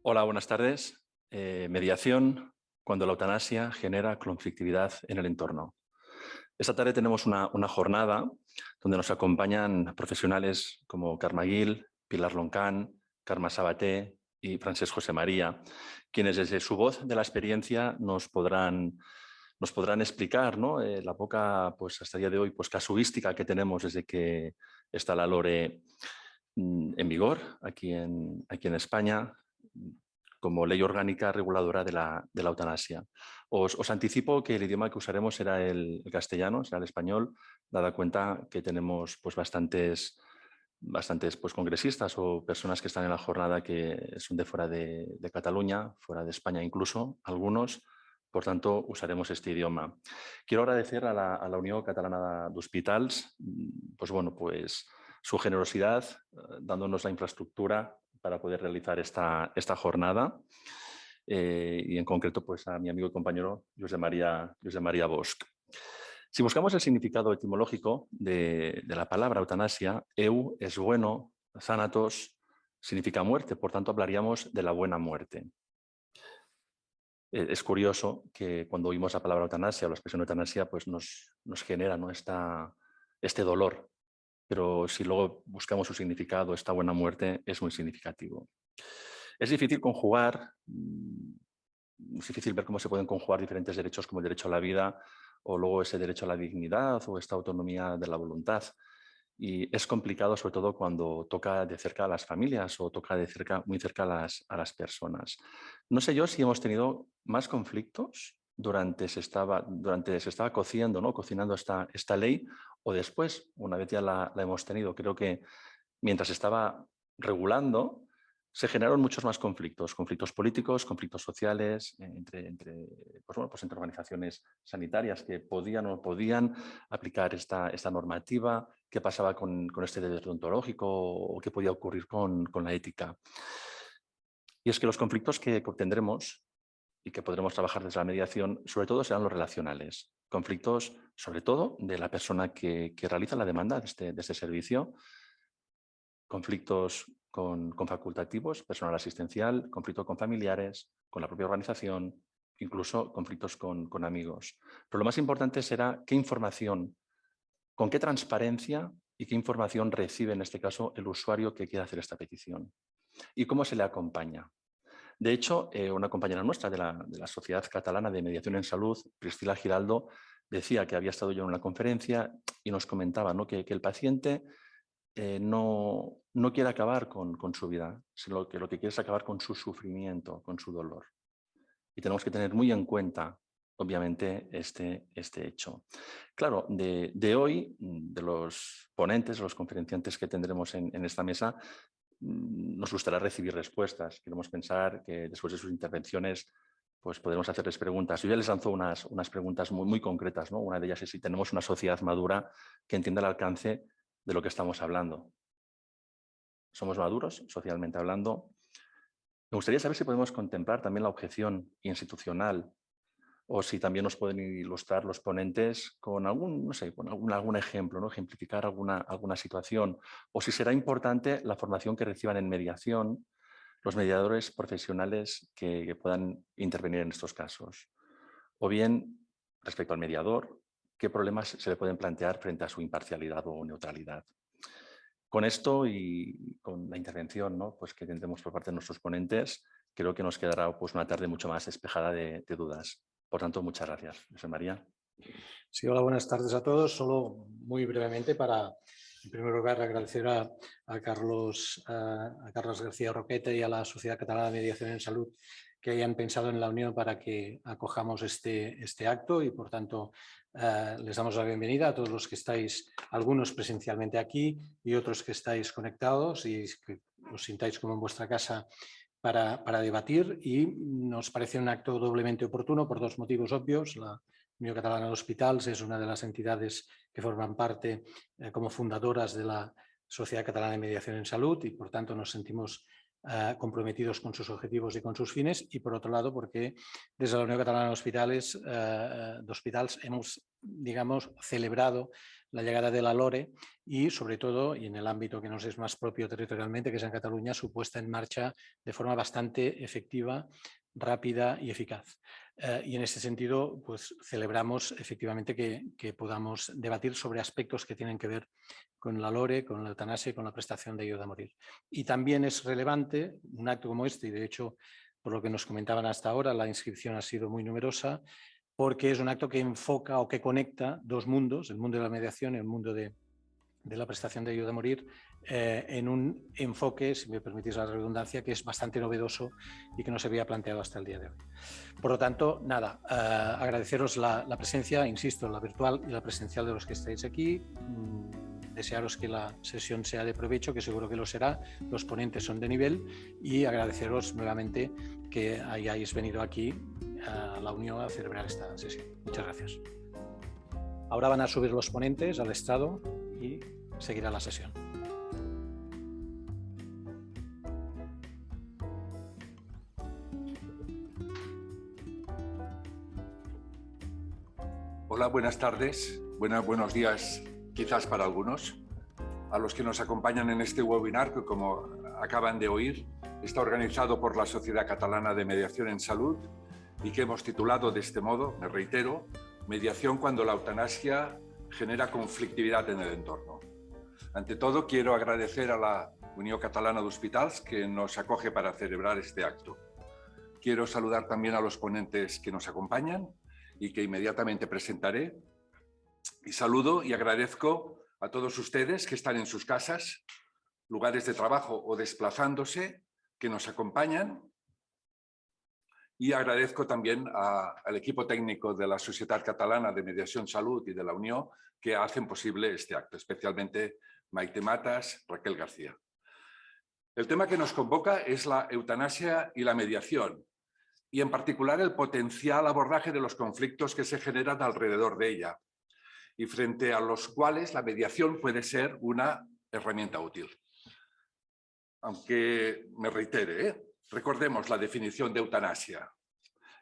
Hola, buenas tardes. Mediación cuando la eutanasia genera conflictividad en el entorno. Esta tarde tenemos una jornada donde nos acompañan profesionales como Carme Gil, Pilar Loncán, Carme Sabaté y Francesc José María, quienes desde su voz de la experiencia nos podrán explicar, ¿no? La poca, pues hasta el día de hoy, pues casuística que tenemos desde que está la LORE en vigor aquí en España, como ley orgánica reguladora de la eutanasia. Os anticipo que el idioma que usaremos será el castellano, será el español, dada cuenta que tenemos pues, bastantes pues, congresistas o personas que están en la jornada que son de fuera de Cataluña, fuera de España incluso, algunos. Por tanto, usaremos este idioma. Quiero agradecer a la Unió Catalana d'Hospitals pues, bueno, pues, su generosidad, dándonos la infraestructura para poder realizar esta jornada y en concreto pues, a mi amigo y compañero Josep María Bosch. Si buscamos el significado etimológico de la palabra eutanasia, eu es bueno, thanatos significa muerte, por tanto hablaríamos de la buena muerte. Es curioso que cuando oímos la palabra eutanasia o la expresión eutanasia pues nos genera, ¿no? este dolor, pero si luego buscamos su significado, esta buena muerte es muy significativo. Es difícil conjugar, es difícil ver cómo se pueden conjugar diferentes derechos como el derecho a la vida o luego ese derecho a la dignidad o esta autonomía de la voluntad. Y es complicado sobre todo cuando toca de cerca a las familias o toca de cerca, muy cerca a las personas. No sé yo si hemos tenido más conflictos durante se estaba cociendo, ¿no? Cocinando esta ley o después, una vez ya la hemos tenido. Creo que mientras estaba regulando, se generaron muchos más conflictos políticos, conflictos sociales, entre organizaciones sanitarias que podían o no podían aplicar esta normativa, qué pasaba con este derecho ontológico o qué podía ocurrir con la ética. Y es que los conflictos que obtendremos y que podremos trabajar desde la mediación, sobre todo serán los relacionales. Conflictos, sobre todo, de la persona que realiza la demanda de este servicio, conflictos con facultativos, personal asistencial, conflicto con familiares, con la propia organización, incluso conflictos con amigos. Pero lo más importante será qué información, con qué transparencia y qué información recibe en este caso el usuario que quiere hacer esta petición y cómo se le acompaña. De hecho, una compañera nuestra de la Sociedad Catalana de Mediación en Salud, Priscila Giraldo, decía que había estado yo en una conferencia y nos comentaba, ¿no? que el paciente no quiere acabar con su vida, sino que lo que quiere es acabar con su sufrimiento, con su dolor. Y tenemos que tener muy en cuenta, obviamente, este hecho. Claro, de hoy, de los ponentes, los conferenciantes que tendremos en esta mesa, nos gustará recibir respuestas. Queremos pensar que después de sus intervenciones pues podremos hacerles preguntas. Yo ya les lanzo unas preguntas muy concretas, ¿no? Una de ellas es si tenemos una sociedad madura que entienda el alcance de lo que estamos hablando. ¿Somos maduros, socialmente hablando? Me gustaría saber si podemos contemplar también la objeción institucional o si también nos pueden ilustrar los ponentes con algún, no sé, con algún ejemplo, ¿no? Ejemplificar alguna situación, o si será importante la formación que reciban en mediación los mediadores profesionales que puedan intervenir en estos casos. O bien, respecto al mediador, qué problemas se le pueden plantear frente a su imparcialidad o neutralidad. Con esto y con la intervención, ¿no? Pues que tendremos por parte de nuestros ponentes, creo que nos quedará pues, una tarde mucho más despejada de dudas. Por tanto, muchas gracias. José María. Sí, hola, buenas tardes a todos. Solo muy brevemente para, en primer lugar, agradecer a Carlos García Roqueta y a la Sociedad Catalana de Mediación en Salud que hayan pensado en la unión para que acojamos este acto y, por tanto, les damos la bienvenida a todos los que estáis, algunos presencialmente aquí y otros que estáis conectados y que os sintáis como en vuestra casa para debatir. Y nos parece un acto doblemente oportuno por dos motivos obvios. La Unió Catalana d'Hospitals es una de las entidades que forman parte como fundadoras de la Sociedad Catalana de Mediación en Salud y, por tanto, nos sentimos comprometidos con sus objetivos y con sus fines, y por otro lado porque desde la Unión Catalana d'Hospitals hemos digamos, celebrado la llegada de la LORE y, sobre todo, y en el ámbito que nos es más propio territorialmente, que es en Cataluña, su puesta en marcha de forma bastante efectiva, rápida y eficaz. Y en ese sentido, pues celebramos efectivamente que podamos debatir sobre aspectos que tienen que ver con la LORE, con la eutanasia y con la prestación de ayuda a morir. Y también es relevante un acto como este, y de hecho, por lo que nos comentaban hasta ahora, la inscripción ha sido muy numerosa, porque es un acto que enfoca o que conecta dos mundos, el mundo de la mediación y el mundo de la prestación de ayuda a morir, en un enfoque, si me permitís la redundancia, que es bastante novedoso y que no se había planteado hasta el día de hoy. Por lo tanto, nada, agradeceros la presencia, insisto, la virtual y la presencial de los que estáis aquí. Desearos que la sesión sea de provecho, que seguro que lo será. Los ponentes son de nivel y agradeceros nuevamente que hayáis venido aquí a la Unión a celebrar esta sesión. Muchas gracias. Ahora van a subir los ponentes al estrado y seguirá la sesión. Hola, buenas tardes, buenos días quizás para algunos. A los que nos acompañan en este webinar, que como acaban de oír, está organizado por la Sociedad Catalana de Mediación en Salud y que hemos titulado de este modo, me reitero, Mediación cuando la eutanasia genera conflictividad en el entorno. Ante todo, quiero agradecer a la Unió Catalana d'Hospitals que nos acoge para celebrar este acto. Quiero saludar también a los ponentes que nos acompañan y que inmediatamente presentaré. Y saludo y agradezco a todos ustedes que están en sus casas, lugares de trabajo o desplazándose, que nos acompañan. Y agradezco también al equipo técnico de la Societat Catalana de Mediación Salud y de la Unió que hacen posible este acto, especialmente Maite Matas, Raquel García. El tema que nos convoca es la eutanasia y la mediación, y en particular el potencial abordaje de los conflictos que se generan alrededor de ella, y frente a los cuales la mediación puede ser una herramienta útil. Aunque me reitere, recordemos la definición de eutanasia.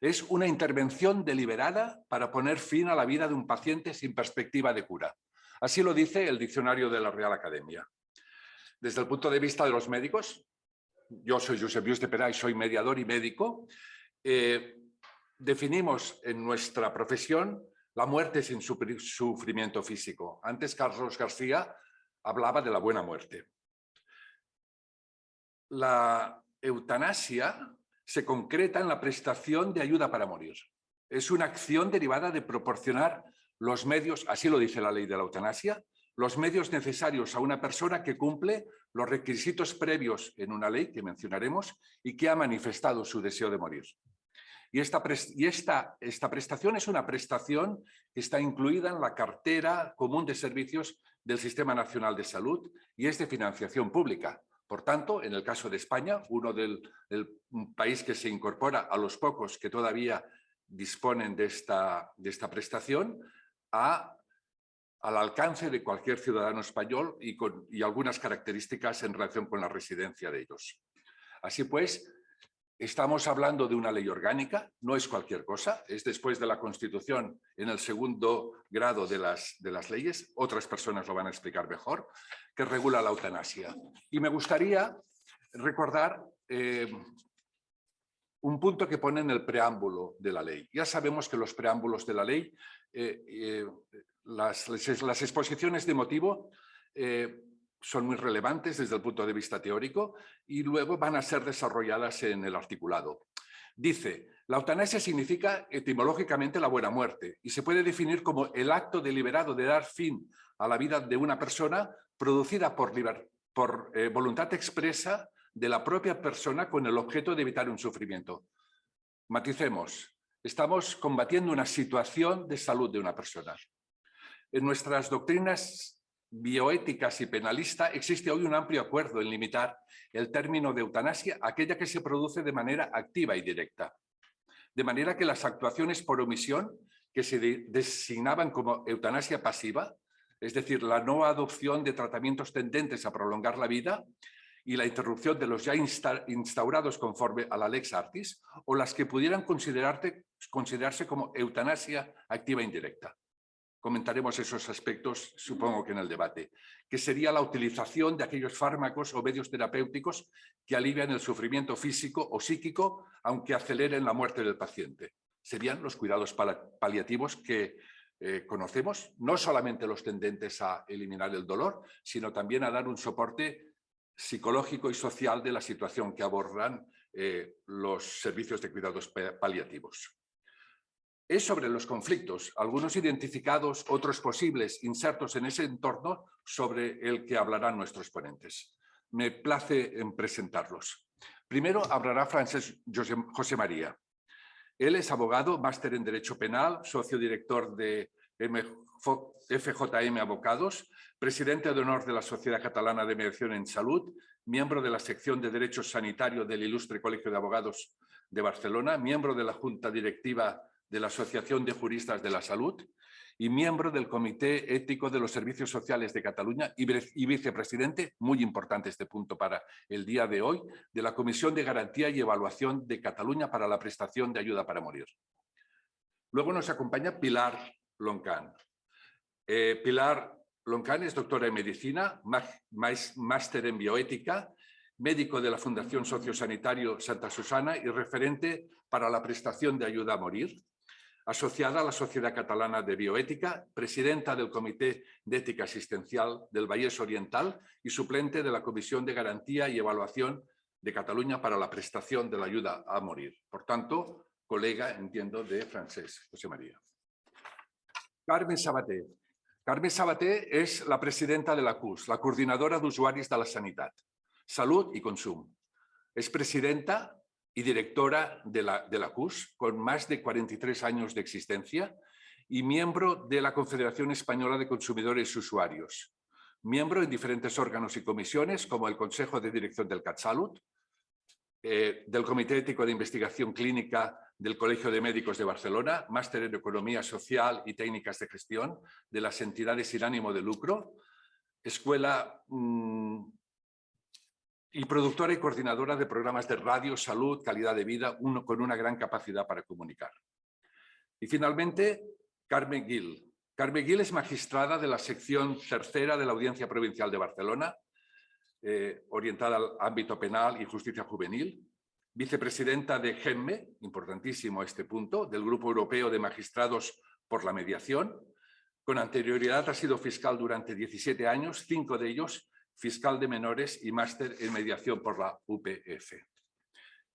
Es una intervención deliberada para poner fin a la vida de un paciente sin perspectiva de cura. Así lo dice el diccionario de la Real Academia. Desde el punto de vista de los médicos, yo soy Josep Lluís de Perà y soy mediador y médico, definimos en nuestra profesión la muerte sin sufrimiento físico. Antes Carlos García hablaba de la buena muerte. La eutanasia se concreta en la prestación de ayuda para morir. Es una acción derivada de proporcionar los medios, así lo dice la ley de la eutanasia, los medios necesarios a una persona que cumple los requisitos previos en una ley que mencionaremos y que ha manifestado su deseo de morir. Y esta prestación es una prestación que está incluida en la cartera común de servicios del Sistema Nacional de Salud y es de financiación pública. Por tanto, en el caso de España, un país que se incorpora a los pocos que todavía disponen de esta prestación, al alcance de cualquier ciudadano español y algunas características en relación con la residencia de ellos. Así pues, estamos hablando de una ley orgánica, no es cualquier cosa, es después de la Constitución en el segundo grado de las leyes, otras personas lo van a explicar mejor, que regula la eutanasia. Y me gustaría recordar un punto que pone en el preámbulo de la ley. Ya sabemos que los preámbulos de la ley, las exposiciones de motivo son muy relevantes desde el punto de vista teórico y luego van a ser desarrolladas en el articulado. Dice, la eutanasia significa etimológicamente la buena muerte y se puede definir como el acto deliberado de dar fin a la vida de una persona producida por voluntad expresa de la propia persona con el objeto de evitar un sufrimiento. Maticemos, estamos combatiendo una situación de salud de una persona. En nuestras doctrinas bioéticas y penalista existe hoy un amplio acuerdo en limitar el término de eutanasia a aquella que se produce de manera activa y directa. De manera que las actuaciones por omisión que se designaban como eutanasia pasiva, es decir, la no adopción de tratamientos tendentes a prolongar la vida y la interrupción de los ya instaurados conforme a la Lex Artis, o las que pudieran considerarse como eutanasia activa e indirecta. comentaremos esos aspectos, supongo que en el debate, que sería la utilización de aquellos fármacos o medios terapéuticos que alivian el sufrimiento físico o psíquico, aunque aceleren la muerte del paciente. Serían los cuidados paliativos que conocemos, no solamente los tendentes a eliminar el dolor, sino también a dar un soporte psicológico y social de la situación que abordan los servicios de cuidados paliativos. Es sobre los conflictos, algunos identificados, otros posibles, insertos en ese entorno sobre el que hablarán nuestros ponentes. Me place en presentarlos. Primero hablará Francesc José María. Él es abogado, máster en Derecho Penal, socio director de FJM Abogados, presidente de honor de la Sociedad Catalana de Mediación en Salud, miembro de la sección de Derecho Sanitario del Ilustre Colegio de Abogados de Barcelona, miembro de la Junta Directiva de la Asociación de Juristas de la Salud y miembro del Comité Ético de los Servicios Sociales de Cataluña y vicepresidente, muy importante este punto para el día de hoy, de la Comisión de Garantía y Evaluación de Cataluña para la Prestación de Ayuda para Morir. Luego nos acompaña Pilar Loncán. Pilar Loncán es doctora en Medicina, máster en Bioética, médico de la Fundación Sociosanitario Santa Susana y referente para la prestación de ayuda a morir, asociada a la Sociedad Catalana de Bioética, presidenta del Comité de Ética Asistencial del Vallès Oriental y suplente de la Comisión de Garantía y Evaluación de Cataluña para la prestación de la ayuda a morir. Por tanto, colega, entiendo, de Francesc José María. Carme Sabater. Carme Sabater és la presidenta de la CUS, la Coordinadora d'Usuaris de la Sanitat, Salut i Consum. Es presidenta y directora de la CUS, con más de 43 años de existencia, y miembro de la Confederación Española de Consumidores y Usuarios. Miembro en diferentes órganos y comisiones, como el Consejo de Dirección del CatSalut, del Comité Ético de Investigación Clínica del Colegio de Médicos de Barcelona, máster en Economía Social y Técnicas de Gestión de las entidades sin ánimo de lucro, escuela y productora y coordinadora de programas de radio, salud, calidad de vida, con una gran capacidad para comunicar. Y finalmente, Carme Gil. Carme Gil es magistrada de la sección tercera de la Audiencia Provincial de Barcelona, orientada al ámbito penal y justicia juvenil, vicepresidenta de GEMME, importantísimo este punto, del Grupo Europeo de Magistrados por la Mediación. Con anterioridad ha sido fiscal durante 17 años, 5 de ellos fiscal de menores y máster en mediación por la UPF.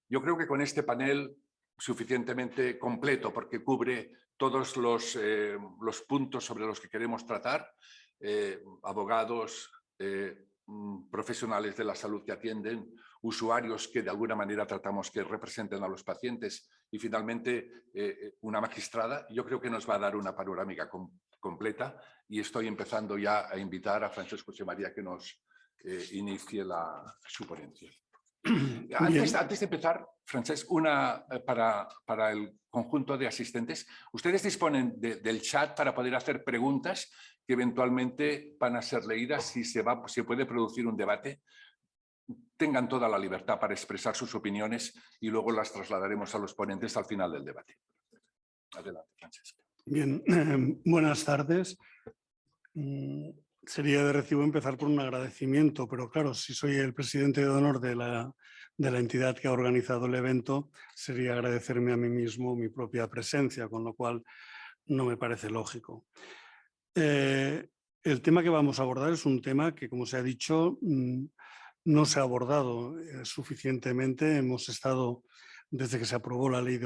Yo creo que con este panel suficientemente completo, porque cubre todos los puntos sobre los que queremos tratar, abogados, profesionales de la salud que atienden, usuarios que de alguna manera tratamos que representen a los pacientes y finalmente una magistrada. Yo creo que nos va a dar una panorámica completa y estoy empezando ya a invitar a Francesc José María que nos inicie su ponencia. Antes de empezar, Francesc, para el conjunto de asistentes, ustedes disponen del chat para poder hacer preguntas que eventualmente van a ser leídas si se puede producir un debate. Tengan toda la libertad para expresar sus opiniones y luego las trasladaremos a los ponentes al final del debate. Adelante, Francesc. Bien, buenas tardes. Sería de recibo empezar por un agradecimiento, pero claro, si soy el presidente de honor de la entidad que ha organizado el evento, sería agradecerme a mí mismo mi propia presencia, con lo cual no me parece lógico. El tema que vamos a abordar es un tema que, como se ha dicho, no se ha abordado suficientemente. Hemos estado, desde que se aprobó la ley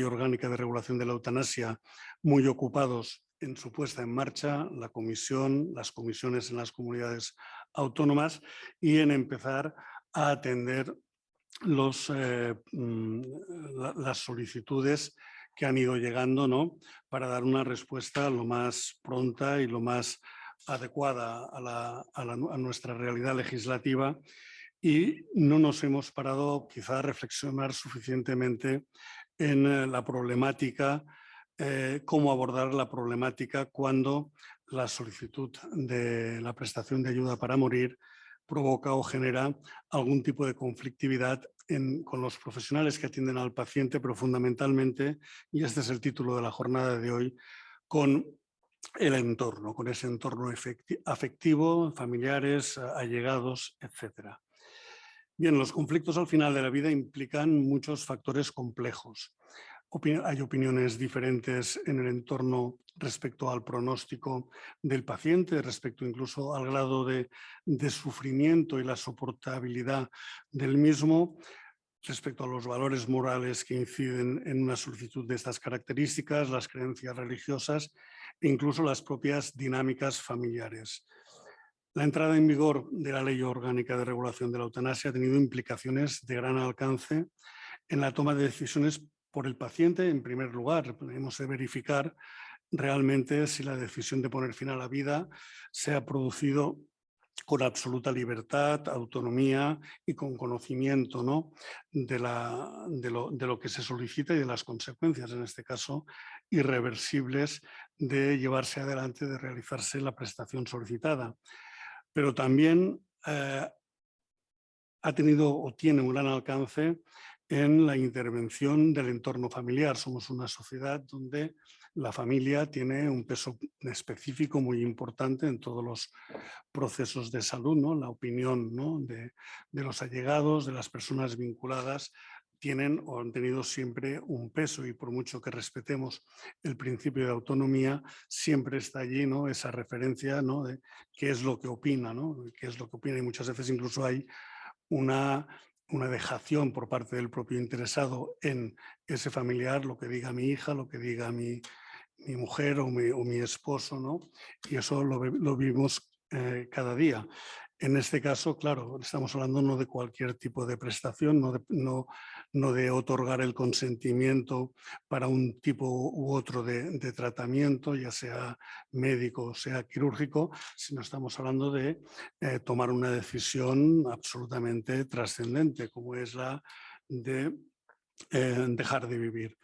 orgánica de regulación de la eutanasia, muy ocupados en su puesta en marcha, la comisión, las comisiones en las comunidades autónomas y en empezar a atender las solicitudes que han ido llegando, ¿no?, para dar una respuesta lo más pronta y lo más adecuada a nuestra realidad legislativa, y no nos hemos parado quizá a reflexionar suficientemente en la problemática, cómo abordar la problemática cuando la solicitud de la prestación de ayuda para morir provoca o genera algún tipo de conflictividad con los profesionales que atienden al paciente, pero fundamentalmente, y este es el título de la jornada de hoy, con el entorno, con ese entorno afectivo, familiares, allegados, etc. Bien, los conflictos al final de la vida implican muchos factores complejos. Hay opiniones diferentes en el entorno respecto al pronóstico del paciente, respecto incluso al grado de sufrimiento y la soportabilidad del mismo, respecto a los valores morales que inciden en una solicitud de estas características, las creencias religiosas e incluso las propias dinámicas familiares. La entrada en vigor de la Ley Orgánica de Regulación de la Eutanasia ha tenido implicaciones de gran alcance en la toma de decisiones por el paciente. En primer lugar, tenemos que verificar realmente si la decisión de poner fin a la vida se ha producido con absoluta libertad, autonomía y con conocimiento, ¿no?, de lo que se solicita y de las consecuencias, en este caso, irreversibles de llevarse adelante, de realizarse la prestación solicitada. Pero también ha tenido o tiene un gran alcance en la intervención del entorno familiar. Somos una sociedad donde la familia tiene un peso específico muy importante en todos los procesos de salud, ¿no? La opinión, ¿no?, de los allegados, de las personas vinculadas, tienen o han tenido siempre un peso, y por mucho que respetemos el principio de autonomía, siempre está allí, ¿no?, esa referencia, ¿no?, de qué es lo que opina, ¿no?, qué es lo que opina, y muchas veces incluso hay una dejación por parte del propio interesado en ese familiar, lo que diga mi hija, lo que diga mi mujer o mi esposo, ¿no? Y eso lo vivimos cada día. En este caso, claro, estamos hablando no de cualquier tipo de prestación, no de otorgar el consentimiento para un tipo u otro de tratamiento, ya sea médico o sea quirúrgico, sino estamos hablando de tomar una decisión absolutamente trascendente, como es la de dejar de vivir.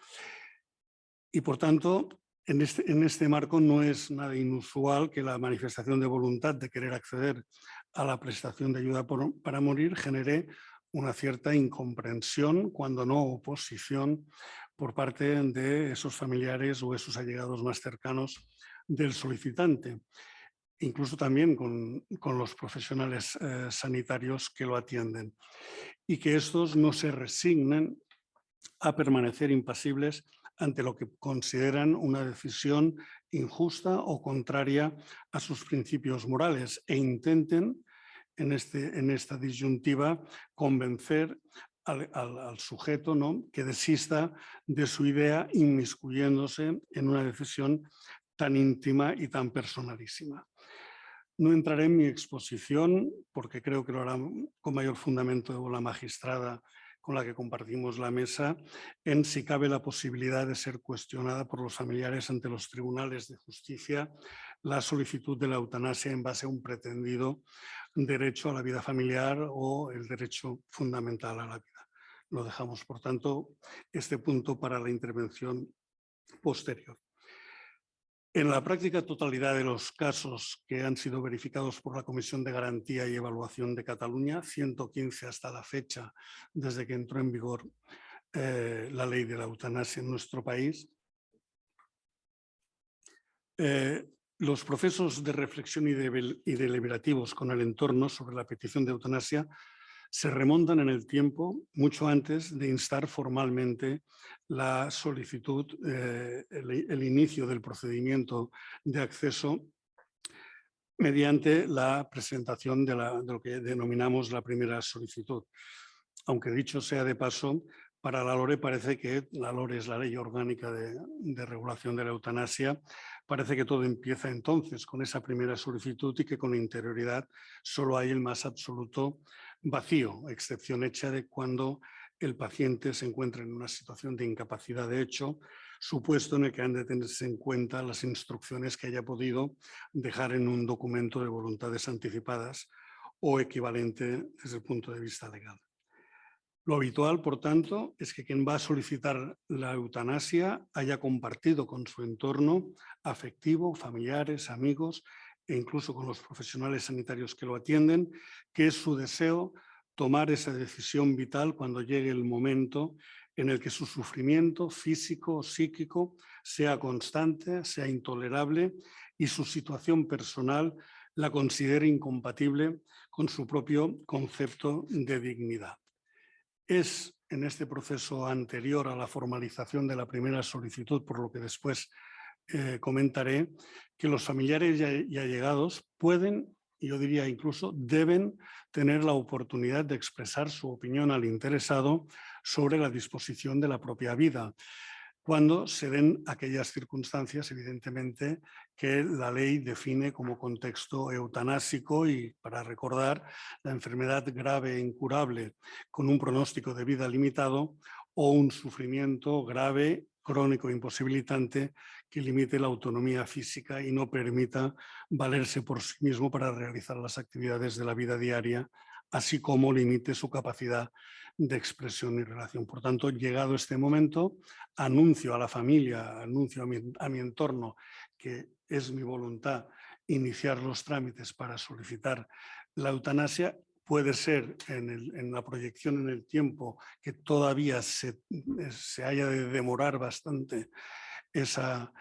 Y por tanto, en este marco no es nada inusual que la manifestación de voluntad de querer acceder a la prestación de ayuda para morir genere una cierta incomprensión, cuando no oposición, por parte de esos familiares o esos allegados más cercanos del solicitante, incluso también con los profesionales sanitarios que lo atienden, y que estos no se resignen a permanecer impasibles ante lo que consideran una decisión injusta o contraria a sus principios morales, e intenten en esta disyuntiva convencer al sujeto, ¿no?, que desista de su idea, inmiscuyéndose en una decisión tan íntima y tan personalísima. No entraré en mi exposición, porque creo que lo hará con mayor fundamento la magistrada con la que compartimos la mesa, en si cabe la posibilidad de ser cuestionada por los familiares ante los tribunales de justicia la solicitud de la eutanasia en base a un pretendido derecho a la vida familiar o el derecho fundamental a la vida. Lo dejamos, por tanto, este punto para la intervención posterior. En la práctica totalidad de los casos que han sido verificados por la Comisión de Garantía y Evaluación de Cataluña, 115 hasta la fecha, desde que entró en vigor la ley de la eutanasia en nuestro país, los procesos de reflexión y deliberativos con el entorno sobre la petición de eutanasia se remontan en el tiempo mucho antes de instar formalmente la solicitud, el inicio del procedimiento de acceso mediante la presentación de lo que denominamos la primera solicitud. Aunque dicho sea de paso, para la LORE parece que, la LORE es la Ley Orgánica de Regulación de la Eutanasia, parece que todo empieza entonces con esa primera solicitud y que con interioridad solo hay el más absoluto vacío, excepción hecha de cuando el paciente se encuentra en una situación de incapacidad de hecho, supuesto en el que han de tenerse en cuenta las instrucciones que haya podido dejar en un documento de voluntades anticipadas o equivalente desde el punto de vista legal. Lo habitual, por tanto, es que quien va a solicitar la eutanasia haya compartido con su entorno afectivo, familiares, amigos e incluso con los profesionales sanitarios que lo atienden, que es su deseo tomar esa decisión vital cuando llegue el momento en el que su sufrimiento físico o psíquico sea constante, sea intolerable y su situación personal la considere incompatible con su propio concepto de dignidad. Es en este proceso anterior a la formalización de la primera solicitud, por lo que después comentaré, que los familiares y allegados pueden, yo diría incluso deben, tener la oportunidad de expresar su opinión al interesado sobre la disposición de la propia vida, cuando se den aquellas circunstancias, evidentemente, que la ley define como contexto eutanásico y, para recordar, la enfermedad grave e incurable con un pronóstico de vida limitado o un sufrimiento grave, crónico e imposibilitante que limite la autonomía física y no permita valerse por sí mismo para realizar las actividades de la vida diaria, así como limite su capacidad de expresión y relación. Por tanto, llegado este momento, anuncio a la familia, anuncio a mi entorno que es mi voluntad iniciar los trámites para solicitar la eutanasia. Puede ser en la proyección en el tiempo que todavía se haya de demorar bastante esa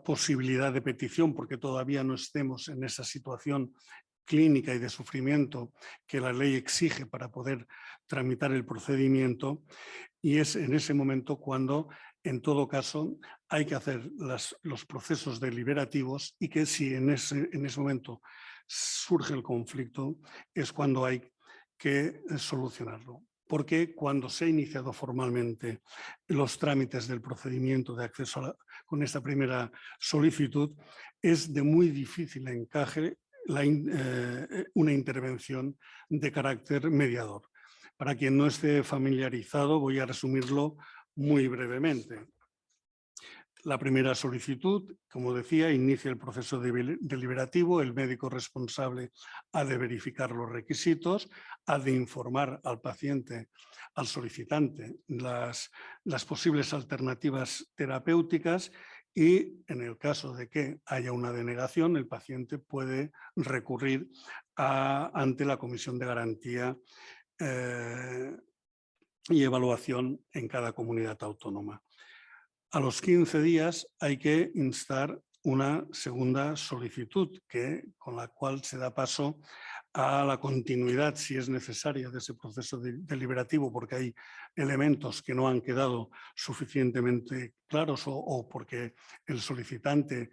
posibilidad de petición, porque todavía no estemos en esa situación clínica y de sufrimiento que la ley exige para poder tramitar el procedimiento, y es en ese momento cuando, en todo caso, hay que hacer los procesos deliberativos y que si en ese momento surge el conflicto es cuando hay que solucionarlo. Porque cuando se ha iniciado formalmente los trámites del procedimiento de acceso con esta primera solicitud, es de muy difícil encaje una intervención de carácter mediador. Para quien no esté familiarizado, voy a resumirlo muy brevemente. La primera solicitud, como decía, inicia el proceso deliberativo. El médico responsable ha de verificar los requisitos, ha de informar al paciente, al solicitante, las posibles alternativas terapéuticas y, en el caso de que haya una denegación, el paciente puede recurrir ante la Comisión de Garantía y Evaluación en cada comunidad autónoma. A los 15 días hay que instar una segunda solicitud con la cual se da paso a la continuidad, si es necesaria, de ese proceso deliberativo, porque hay elementos que no han quedado suficientemente claros o porque el solicitante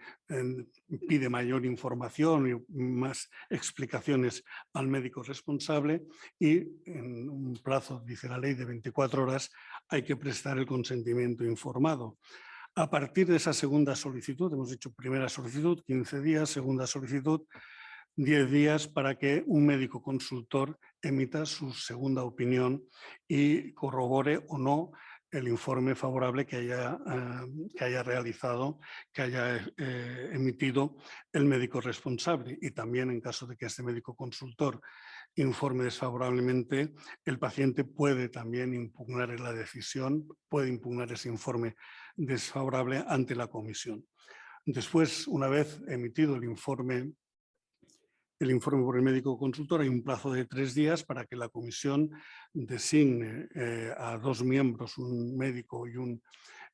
pide mayor información y más explicaciones al médico responsable, y en un plazo, dice la ley, de 24 horas hay que prestar el consentimiento informado. A partir de esa segunda solicitud, hemos dicho primera solicitud, 15 días, segunda solicitud, 10 días para que un médico consultor emita su segunda opinión y corrobore o no el informe favorable que haya realizado, que haya emitido el médico responsable. Y también, en caso de que este médico consultor informe desfavorablemente, el paciente puede también impugnar la decisión, puede impugnar ese informe desfavorable ante la comisión. Después, una vez emitido el informe por el médico consultor, hay un plazo de 3 días para que la comisión designe a 2 miembros, un médico y un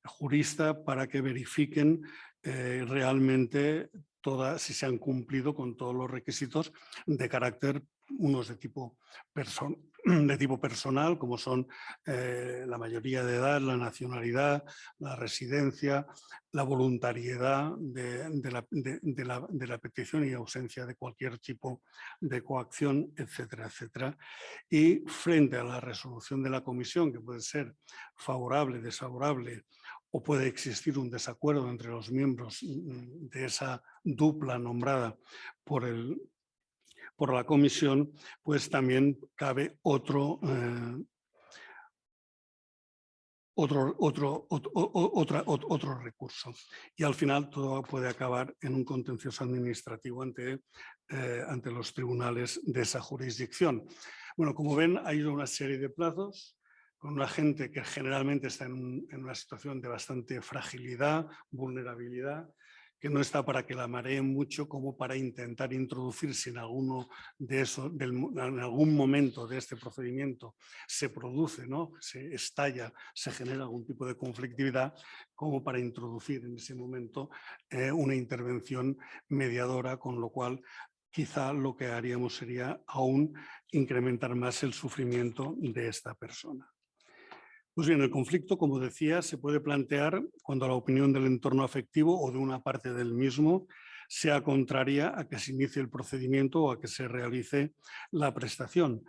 jurista, para que verifiquen realmente si se han cumplido con todos los requisitos de carácter, unos de tipo personal, como son la mayoría de edad, la nacionalidad, la residencia, la voluntariedad de la petición y ausencia de cualquier tipo de coacción, etcétera, etcétera. Y frente a la resolución de la comisión, que puede ser favorable, desfavorable, o puede existir un desacuerdo entre los miembros de esa dupla nombrada por la comisión, pues también cabe otro recurso. Y al final todo puede acabar en un contencioso administrativo ante los tribunales de esa jurisdicción. Bueno, como ven, hay una serie de plazos con una gente que generalmente está en una situación de bastante fragilidad, vulnerabilidad, que no está para que la mareen mucho como para intentar introducir, si en alguno de esos, en algún momento de este procedimiento se produce, ¿no? Se estalla, se genera algún tipo de conflictividad, como para introducir en ese momento una intervención mediadora, con lo cual quizá lo que haríamos sería aún incrementar más el sufrimiento de esta persona. Pues bien, el conflicto, como decía, se puede plantear cuando la opinión del entorno afectivo o de una parte del mismo sea contraria a que se inicie el procedimiento o a que se realice la prestación,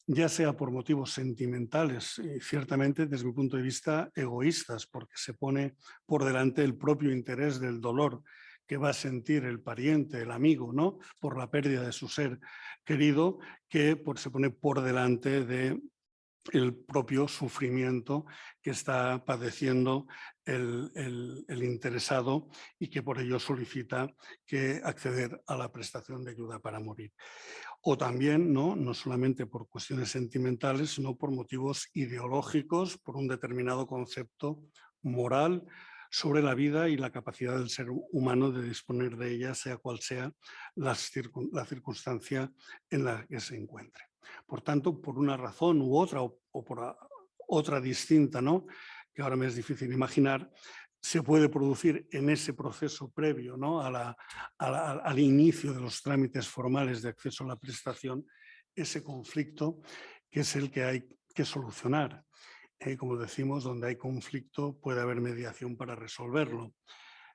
ya sea por motivos sentimentales y ciertamente desde mi punto de vista egoístas, porque se pone por delante el propio interés del dolor que va a sentir el pariente, el amigo, ¿no? Por la pérdida de su ser querido, que se pone por delante de el propio sufrimiento que está padeciendo el interesado y que por ello solicita que acceder a la prestación de ayuda para morir. O también, no solamente por cuestiones sentimentales, sino por motivos ideológicos, por un determinado concepto moral sobre la vida y la capacidad del ser humano de disponer de ella, sea cual sea la circunstancia en la que se encuentre. Por tanto, por una razón u otra o por otra distinta, ¿no? Que ahora me es difícil imaginar, se puede producir en ese proceso previo, ¿no? al inicio de los trámites formales de acceso a la prestación, ese conflicto que es el que hay que solucionar. Como decimos, donde hay conflicto puede haber mediación para resolverlo.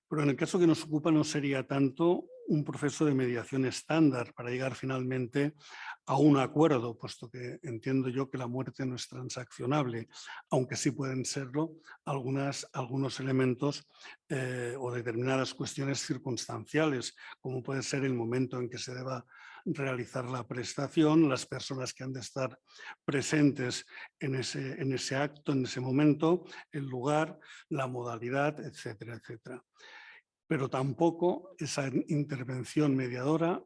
Pero en el caso que nos ocupa no sería tanto un proceso de mediación estándar para llegar finalmente a un acuerdo, puesto que entiendo yo que la muerte no es transaccionable, aunque sí pueden serlo algunos elementos o determinadas cuestiones circunstanciales, como puede ser el momento en que se deba realizar la prestación, las personas que han de estar presentes en ese acto, en ese momento, el lugar, la modalidad, etcétera, etcétera. Pero tampoco esa intervención mediadora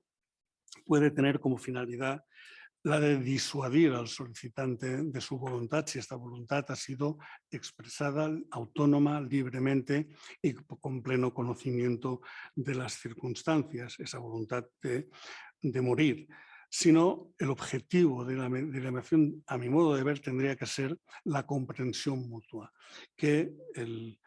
puede tener como finalidad la de disuadir al solicitante de su voluntad, si esta voluntad ha sido expresada autónoma, libremente y con pleno conocimiento de las circunstancias, esa voluntad de morir. Sino el objetivo de la mediación, a mi modo de ver, tendría que ser la comprensión mutua, que el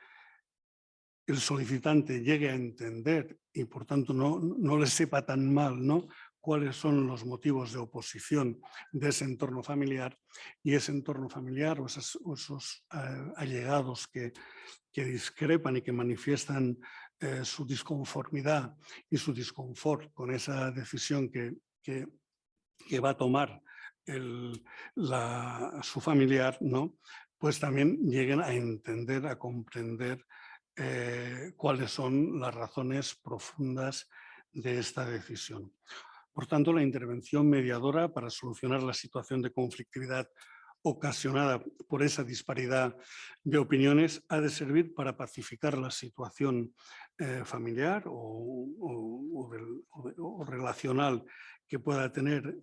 solicitante llegue a entender y por tanto no le sepa tan mal, ¿no? Cuáles son los motivos de oposición de ese entorno familiar, y ese entorno familiar o esos allegados que discrepan y que manifiestan su disconformidad y su disconfort con esa decisión que va a tomar su familiar, ¿no? Pues también lleguen a entender, a comprender cuáles son las razones profundas de esta decisión. Por tanto, la intervención mediadora para solucionar la situación de conflictividad ocasionada por esa disparidad de opiniones ha de servir para pacificar la situación familiar o relacional que pueda tener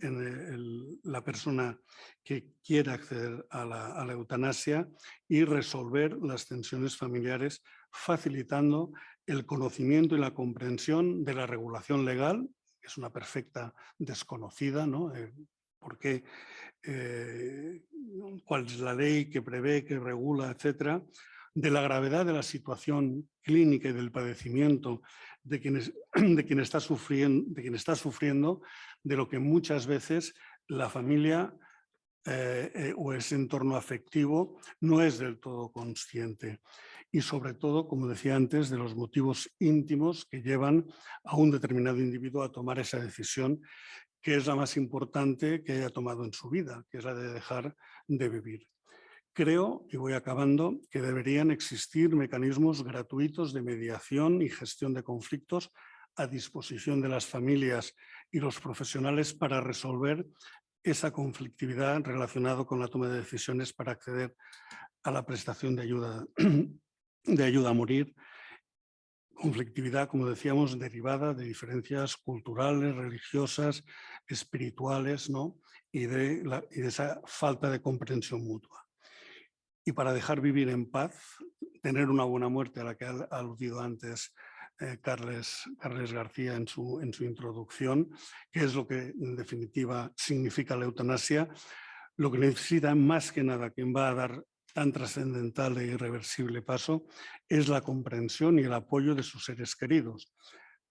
la persona que quiera acceder a la eutanasia y resolver las tensiones familiares, facilitando el conocimiento y la comprensión de la regulación legal, que es una perfecta desconocida, ¿no? Porque cuál es la ley que prevé, que regula, etcétera, de la gravedad de la situación clínica y del padecimiento de quien está sufriendo, de lo que muchas veces la familia o ese entorno afectivo no es del todo consciente. Y sobre todo, como decía antes, de los motivos íntimos que llevan a un determinado individuo a tomar esa decisión, que es la más importante que haya tomado en su vida, que es la de dejar de vivir. Creo, y voy acabando, que deberían existir mecanismos gratuitos de mediación y gestión de conflictos a disposición de las familias y los profesionales para resolver esa conflictividad relacionada con la toma de decisiones para acceder a la prestación de ayuda a morir. Conflictividad, como decíamos, derivada de diferencias culturales, religiosas, espirituales, ¿no? y de esa falta de comprensión mutua. Y para dejar vivir en paz, tener una buena muerte, a la que ha aludido antes Carles García en su introducción, que es lo que en definitiva significa la eutanasia. Lo que necesita más que nada quien va a dar tan trascendental e irreversible paso es la comprensión y el apoyo de sus seres queridos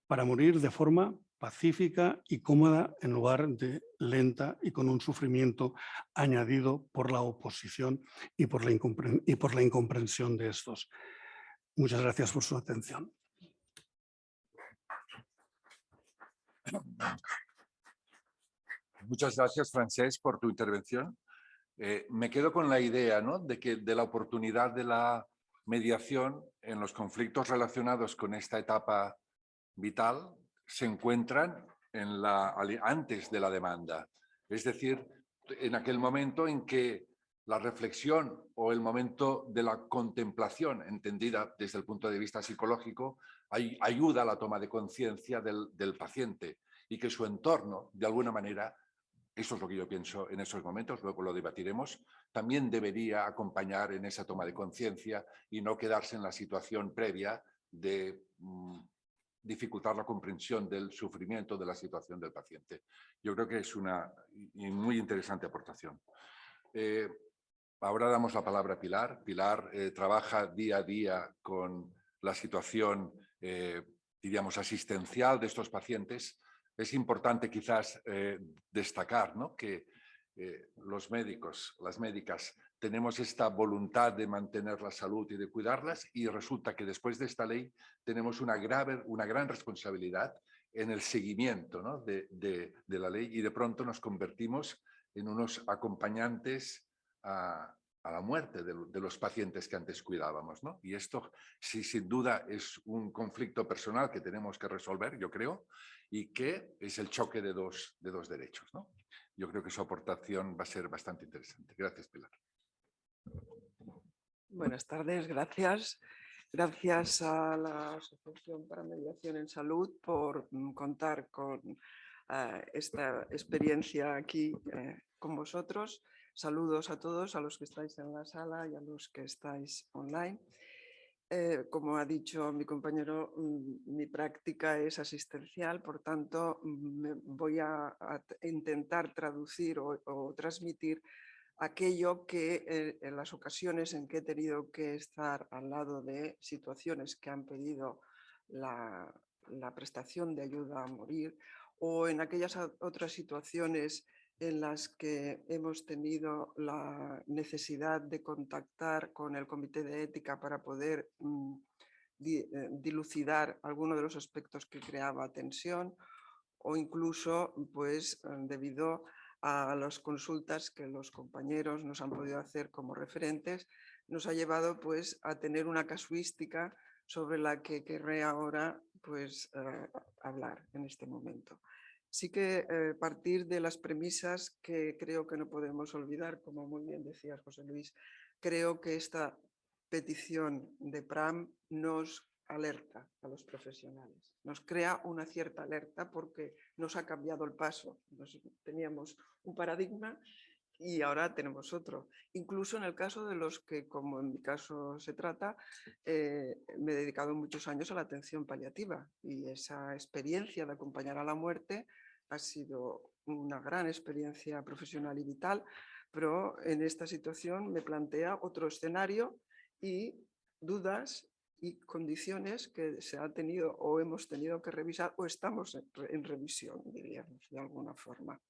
para morir de forma pacífica y cómoda en lugar de lenta y con un sufrimiento añadido por la oposición y por la incomprensión de estos. Muchas gracias por su atención. Muchas gracias, Francesc, por tu intervención. Me quedo con la idea, ¿no?, de la oportunidad de la mediación en los conflictos relacionados con esta etapa vital se encuentran antes de la demanda. Es decir, en aquel momento en que la reflexión o el momento de la contemplación, entendida desde el punto de vista psicológico, ayuda a la toma de conciencia del paciente y que su entorno, de alguna manera, eso es lo que yo pienso en esos momentos, luego lo debatiremos, también debería acompañar en esa toma de conciencia y no quedarse en la situación previa de dificultar la comprensión del sufrimiento de la situación del paciente. Yo creo que es una muy interesante aportación. Ahora damos la palabra a Pilar. Pilar trabaja día a día con la situación, diríamos, asistencial de estos pacientes. Es importante quizás destacar, ¿no?, que los médicos, las médicas, tenemos esta voluntad de mantener la salud y de cuidarlas y resulta que después de esta ley tenemos una gran responsabilidad en el seguimiento, ¿no?, de la ley y de pronto nos convertimos en unos acompañantes a la muerte de los pacientes que antes cuidábamos, ¿no? Y esto sí, sin duda es un conflicto personal que tenemos que resolver, yo creo, y que es el choque de dos derechos, ¿no? Yo creo que su aportación va a ser bastante interesante. Gracias, Pilar. Buenas tardes, gracias. Gracias a la Asociación para Mediación en Salud por contar con esta experiencia aquí con vosotros. Saludos a todos, a los que estáis en la sala y a los que estáis online. Como ha dicho mi compañero, mi práctica es asistencial, por tanto voy a intentar traducir o transmitir aquello que en las ocasiones en que he tenido que estar al lado de situaciones que han pedido la prestación de ayuda a morir o en aquellas otras situaciones en las que hemos tenido la necesidad de contactar con el Comité de Ética para poder dilucidar alguno de los aspectos que creaba tensión o incluso pues, debido a las consultas que los compañeros nos han podido hacer como referentes, nos ha llevado pues, a tener una casuística sobre la que querré ahora pues, hablar en este momento. Sí que partir de las premisas que creo que no podemos olvidar, como muy bien decía José Luis, creo que esta petición de PRAM nos alerta a los profesionales, nos crea una cierta alerta porque nos ha cambiado el paso. Teníamos un paradigma y ahora tenemos otro. Incluso en el caso de los que, como en mi caso se trata, me he dedicado muchos años a la atención paliativa y esa experiencia de acompañar a la muerte ha sido una gran experiencia profesional y vital, pero en esta situación me plantea otro escenario y dudas y condiciones que se ha tenido o hemos tenido que revisar o estamos en revisión, diríamos, de alguna forma.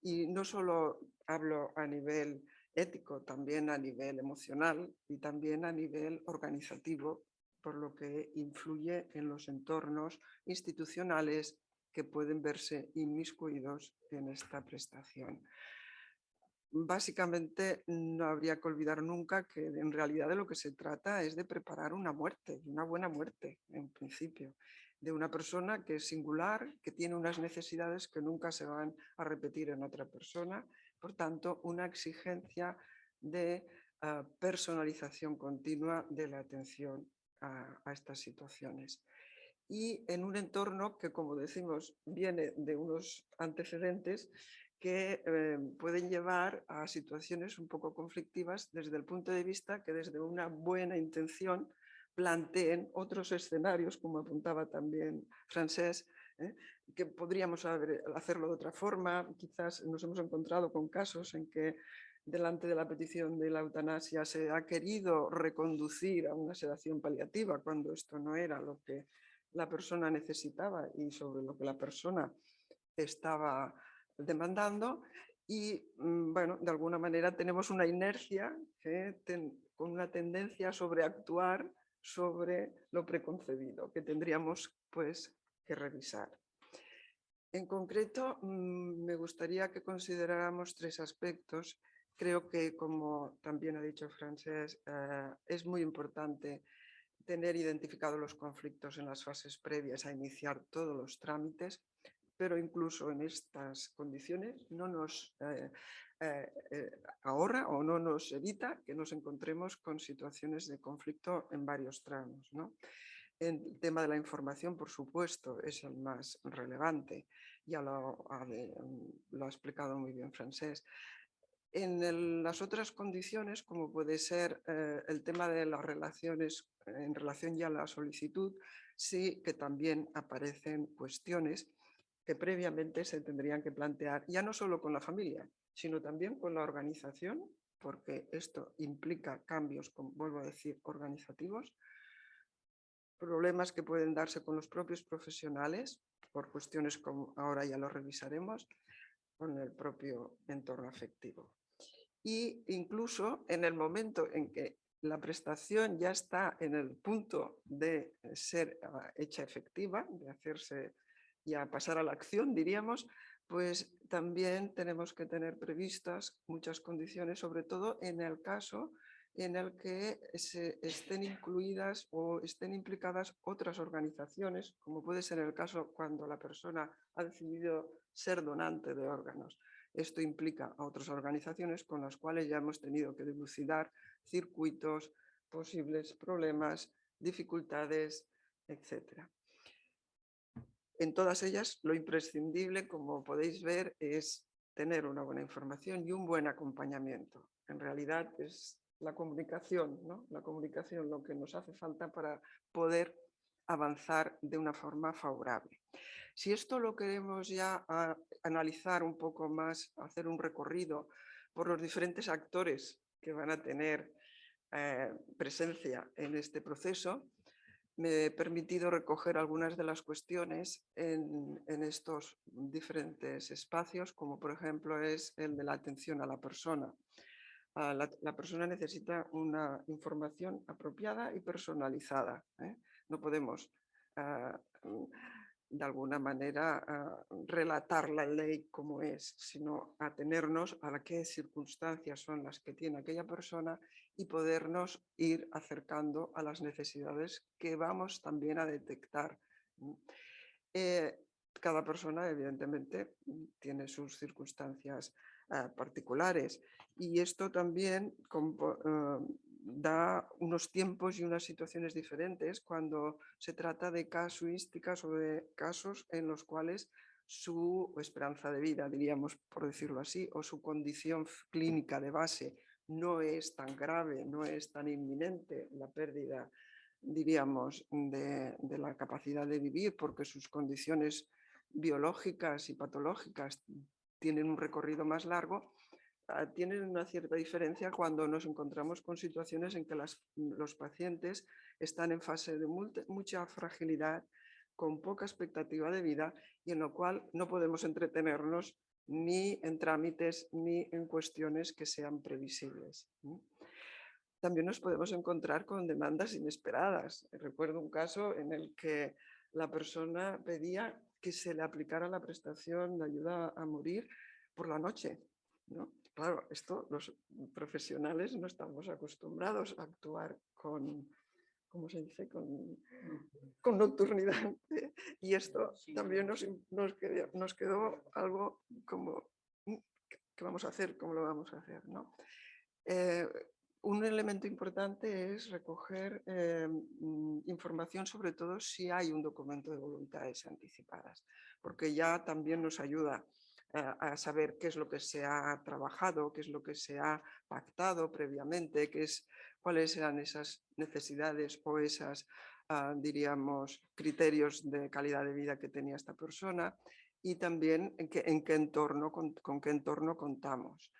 Y no solo hablo a nivel ético, también a nivel emocional y también a nivel organizativo, por lo que influye en los entornos institucionales que pueden verse inmiscuidos en esta prestación. Básicamente no habría que olvidar nunca que en realidad de lo que se trata es de preparar una muerte, una buena muerte en principio, de una persona que es singular, que tiene unas necesidades que nunca se van a repetir en otra persona, por tanto una exigencia de personalización continua de la atención a estas situaciones. Y en un entorno que, como decimos, viene de unos antecedentes que pueden llevar a situaciones un poco conflictivas desde el punto de vista que desde una buena intención planteen otros escenarios, como apuntaba también Francesc, que podríamos hacerlo de otra forma. Quizás nos hemos encontrado con casos en que delante de la petición de la eutanasia se ha querido reconducir a una sedación paliativa cuando esto no era lo que la persona necesitaba y sobre lo que la persona estaba demandando. Y bueno, de alguna manera tenemos una inercia con una tendencia a sobreactuar sobre lo preconcebido que tendríamos pues que revisar. En concreto, me gustaría que consideráramos 3 aspectos. Creo que, como también ha dicho Francesc, es muy importante tener identificados los conflictos en las fases previas a iniciar todos los trámites, pero incluso en estas condiciones no nos ahorra o no nos evita que nos encontremos con situaciones de conflicto en varios tramos, ¿no? El tema de la información, por supuesto, es el más relevante. Ya lo ha explicado muy bien Francesc. En las otras condiciones, como puede ser el tema de las relaciones en relación ya a la solicitud, sí que también aparecen cuestiones que previamente se tendrían que plantear, ya no solo con la familia, sino también con la organización, porque esto implica cambios, como vuelvo a decir, organizativos, problemas que pueden darse con los propios profesionales, por cuestiones como ahora ya lo revisaremos, con el propio entorno afectivo. Y incluso en el momento en que la prestación ya está en el punto de ser hecha efectiva, de hacerse ya pasar a la acción, diríamos, pues también tenemos que tener previstas muchas condiciones, sobre todo en el caso en el que estén incluidas o estén implicadas otras organizaciones, como puede ser el caso cuando la persona ha decidido ser donante de órganos. Esto implica a otras organizaciones con las cuales ya hemos tenido que dilucidar circuitos, posibles problemas, dificultades, etc. En todas ellas, lo imprescindible, como podéis ver, es tener una buena información y un buen acompañamiento. En realidad es la comunicación, ¿no? La comunicación lo que nos hace falta para poder avanzar de una forma favorable. Si esto lo queremos ya analizar un poco más, hacer un recorrido por los diferentes actores que van a tener presencia en este proceso, me he permitido recoger algunas de las cuestiones en estos diferentes espacios, como por ejemplo es el de la atención a la persona. La persona necesita una información apropiada y personalizada. No podemos de alguna manera relatar la ley como es, sino atenernos a qué circunstancias son las que tiene aquella persona y podernos ir acercando a las necesidades que vamos también a detectar. Cada persona, evidentemente, tiene sus circunstancias particulares y esto también da unos tiempos y unas situaciones diferentes cuando se trata de casuísticas o de casos en los cuales su esperanza de vida, diríamos por decirlo así, o su condición clínica de base no es tan grave, no es tan inminente la pérdida, diríamos, de la capacidad de vivir porque sus condiciones biológicas y patológicas tienen un recorrido más largo, tienen una cierta diferencia cuando nos encontramos con situaciones en que los pacientes están en fase de mucha fragilidad, con poca expectativa de vida y en lo cual no podemos entretenernos ni en trámites ni en cuestiones que sean previsibles. También nos podemos encontrar con demandas inesperadas. Recuerdo un caso en el que la persona pedía que se le aplicara la prestación de ayuda a morir por la noche, ¿no? Claro, esto los profesionales no estamos acostumbrados a actuar con, ¿cómo se dice? Con nocturnidad. Y esto también nos quedó algo como, ¿qué vamos a hacer? ¿Cómo lo vamos a hacer? ¿No? Un elemento importante es recoger información, sobre todo si hay un documento de voluntades anticipadas, porque ya también nos ayuda a saber qué es lo que se ha trabajado, qué es lo que se ha pactado previamente, cuáles eran esas necesidades o esas, diríamos, criterios de calidad de vida que tenía esta persona y también con qué entorno contamos.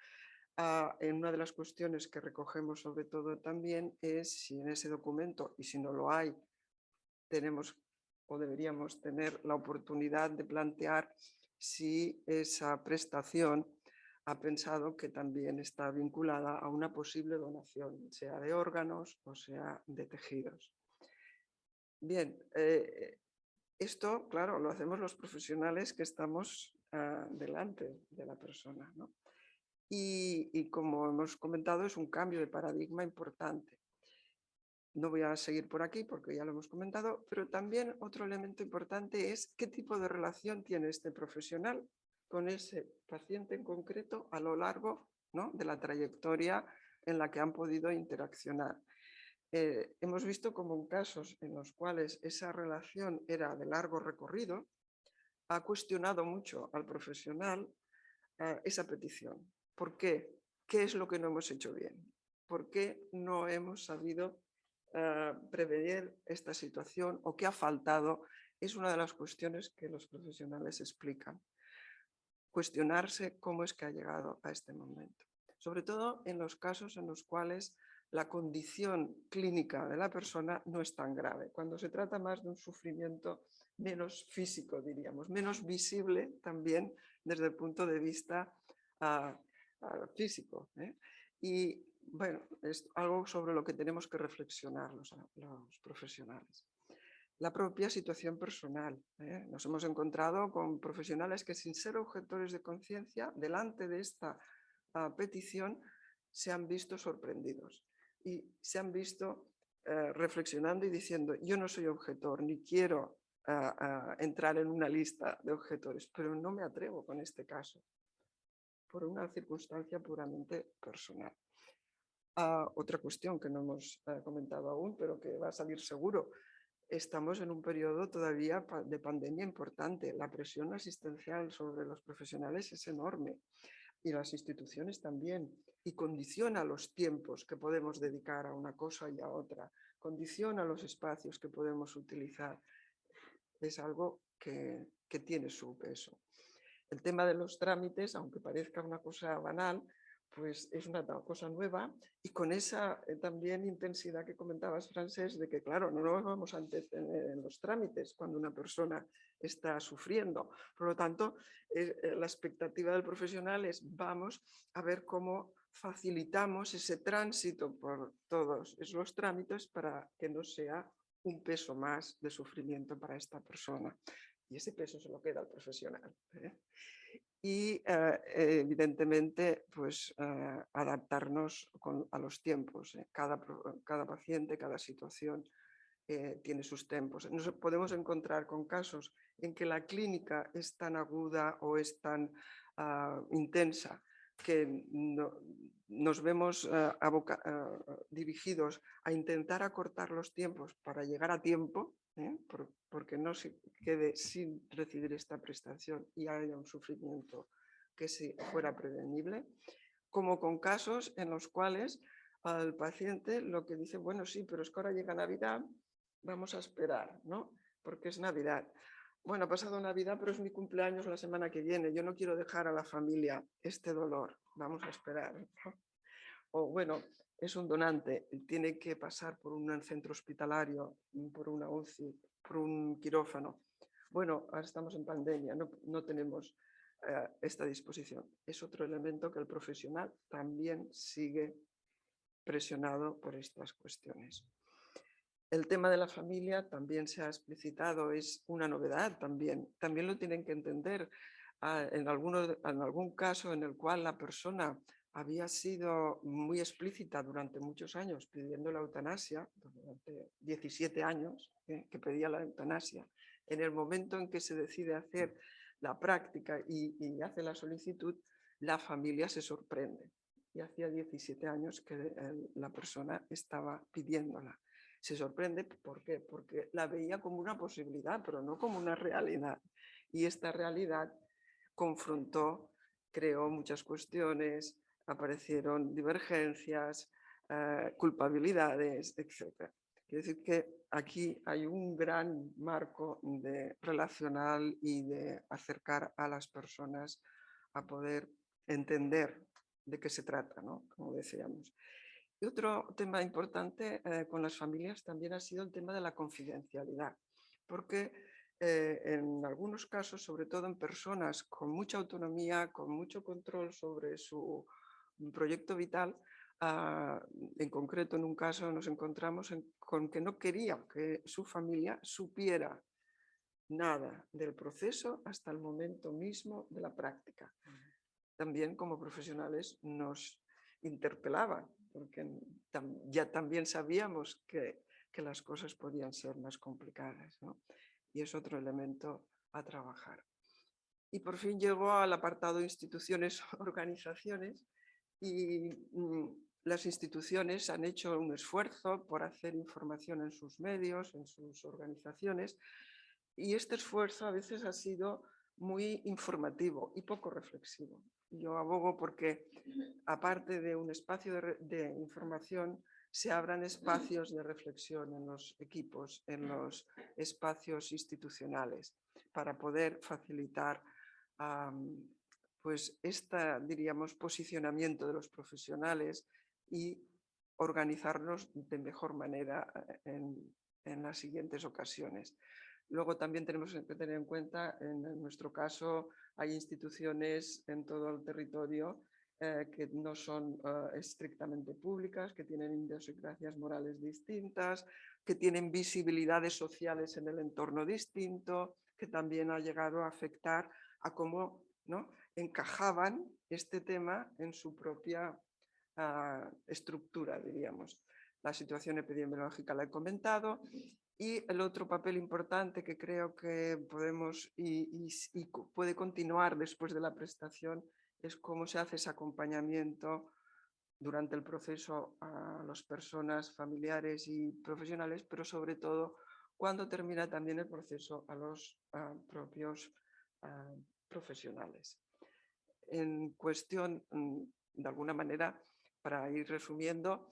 En una de las cuestiones que recogemos sobre todo también es si en ese documento, y si no lo hay, tenemos o deberíamos tener la oportunidad de plantear si esa prestación ha pensado que también está vinculada a una posible donación, sea de órganos o sea de tejidos. Bien, esto, claro, lo hacemos los profesionales que estamos delante de la persona, ¿no? Y como hemos comentado, es un cambio de paradigma importante. No voy a seguir por aquí porque ya lo hemos comentado, pero también otro elemento importante es qué tipo de relación tiene este profesional con ese paciente en concreto a lo largo, ¿no?, de la trayectoria en la que han podido interaccionar. Hemos visto como en casos en los cuales esa relación era de largo recorrido, ha cuestionado mucho al profesional esa petición. ¿Por qué? ¿Qué es lo que no hemos hecho bien? ¿Por qué no hemos sabido prevenir esta situación o qué ha faltado? Es una de las cuestiones que los profesionales explican. Cuestionarse cómo es que ha llegado a este momento. Sobre todo en los casos en los cuales la condición clínica de la persona no es tan grave, cuando se trata más de un sufrimiento menos físico, diríamos, menos visible también desde el punto de vista físico. Y bueno, es algo sobre lo que tenemos que reflexionar los profesionales. La propia situación personal. Nos hemos encontrado con profesionales que, sin ser objetores de conciencia, delante de esta petición se han visto sorprendidos y se han visto reflexionando y diciendo: yo no soy objetor ni quiero entrar en una lista de objetores, pero no me atrevo con este caso por una circunstancia puramente personal. Otra cuestión que no hemos comentado aún, pero que va a salir seguro. Estamos en un periodo todavía de pandemia importante. La presión asistencial sobre los profesionales es enorme y las instituciones también. Y condiciona los tiempos que podemos dedicar a una cosa y a otra. Condiciona los espacios que podemos utilizar. Es algo que tiene su peso. El tema de los trámites, aunque parezca una cosa banal, pues es una cosa nueva y con esa también intensidad que comentabas, Francesc, de que claro, no nos vamos a entretener en los trámites cuando una persona está sufriendo. Por lo tanto, la expectativa del profesional es: vamos a ver cómo facilitamos ese tránsito por todos los trámites para que no sea un peso más de sufrimiento para esta persona. Y ese peso se lo queda al profesional. Y evidentemente pues adaptarnos a los tiempos. Cada paciente, cada situación tiene sus tiempos. Nos podemos encontrar con casos en que la clínica es tan aguda o es tan intensa que nos vemos dirigidos a intentar acortar los tiempos para llegar a tiempo, porque no se quede sin recibir esta prestación y haya un sufrimiento que si fuera prevenible, como con casos en los cuales al paciente lo que dice: bueno, sí, pero es que ahora llega Navidad, vamos a esperar, ¿no? Porque es Navidad. Bueno, ha pasado Navidad, pero es mi cumpleaños la semana que viene, yo no quiero dejar a la familia este dolor, vamos a esperar, ¿no? O bueno, es un donante, tiene que pasar por un centro hospitalario, por una UCI, por un quirófano. Bueno, ahora estamos en pandemia, no tenemos esta disposición. Es otro elemento que el profesional también sigue presionado por estas cuestiones. El tema de la familia también se ha explicitado, es una novedad también. También lo tienen que entender. En algún caso en el cual la persona había sido muy explícita durante muchos años pidiendo la eutanasia, durante 17 años que pedía la eutanasia, en el momento en que se decide hacer la práctica y hace la solicitud, la familia se sorprende. Y hacía 17 años que la persona estaba pidiéndola. Se sorprende, ¿por qué? Porque la veía como una posibilidad, pero no como una realidad. Y esta realidad confrontó, creó muchas cuestiones, aparecieron divergencias, culpabilidades, etc. Quiere decir que aquí hay un gran marco relacional y de acercar a las personas a poder entender de qué se trata, ¿no? Como decíamos. Y otro tema importante con las familias también ha sido el tema de la confidencialidad, porque en algunos casos, sobre todo en personas con mucha autonomía, con mucho control sobre su proyecto vital, en concreto en un caso nos encontramos con que no quería que su familia supiera nada del proceso hasta el momento mismo de la práctica. También como profesionales nos interpelaban, porque ya también sabíamos que las cosas podían ser más complicadas, ¿no? Y es otro elemento a trabajar. Y por fin llegó al apartado instituciones, organizaciones, y las instituciones han hecho un esfuerzo por hacer información en sus medios, en sus organizaciones, y este esfuerzo a veces ha sido muy informativo y poco reflexivo. Yo abogo porque, aparte de un espacio de información, se abran espacios de reflexión en los equipos, en los espacios institucionales, para poder facilitar pues diríamos, posicionamiento de los profesionales y organizarnos de mejor manera en las siguientes ocasiones. Luego también tenemos que tener en cuenta, en nuestro caso, hay instituciones en todo el territorio que no son estrictamente públicas, que tienen idiosincrasias morales distintas, que tienen visibilidades sociales en el entorno distinto, que también ha llegado a afectar a cómo, ¿no?, encajaban este tema en su propia estructura, diríamos. La situación epidemiológica la he comentado. Y el otro papel importante que creo que podemos y puede continuar después de la prestación es cómo se hace ese acompañamiento durante el proceso a las personas familiares y profesionales, pero sobre todo cuando termina también el proceso a los propios profesionales. En cuestión, de alguna manera, para ir resumiendo,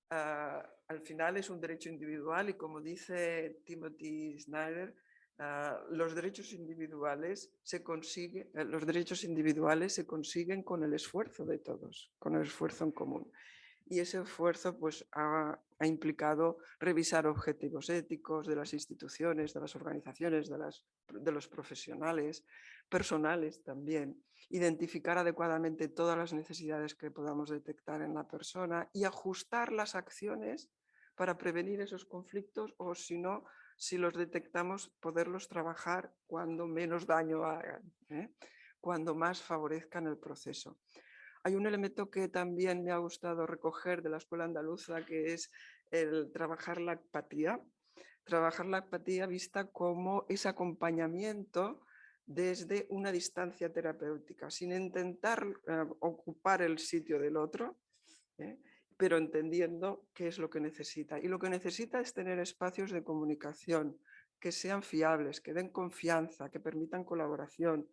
al final es un derecho individual y, como dice Timothy Snyder, los derechos individuales se consiguen con el esfuerzo de todos, con el esfuerzo en común. Y ese esfuerzo pues, ha implicado revisar objetivos éticos de las instituciones, de las organizaciones, de los profesionales, personales también, identificar adecuadamente todas las necesidades que podamos detectar en la persona y ajustar las acciones para prevenir esos conflictos o, si no, si los detectamos, poderlos trabajar cuando menos daño hagan, cuando más favorezcan el proceso. Hay un elemento que también me ha gustado recoger de la Escuela Andaluza, que es el trabajar la empatía. Trabajar la empatía vista como ese acompañamiento desde una distancia terapéutica, sin intentar ocupar el sitio del otro, pero entendiendo qué es lo que necesita. Y lo que necesita es tener espacios de comunicación que sean fiables, que den confianza, que permitan colaboración,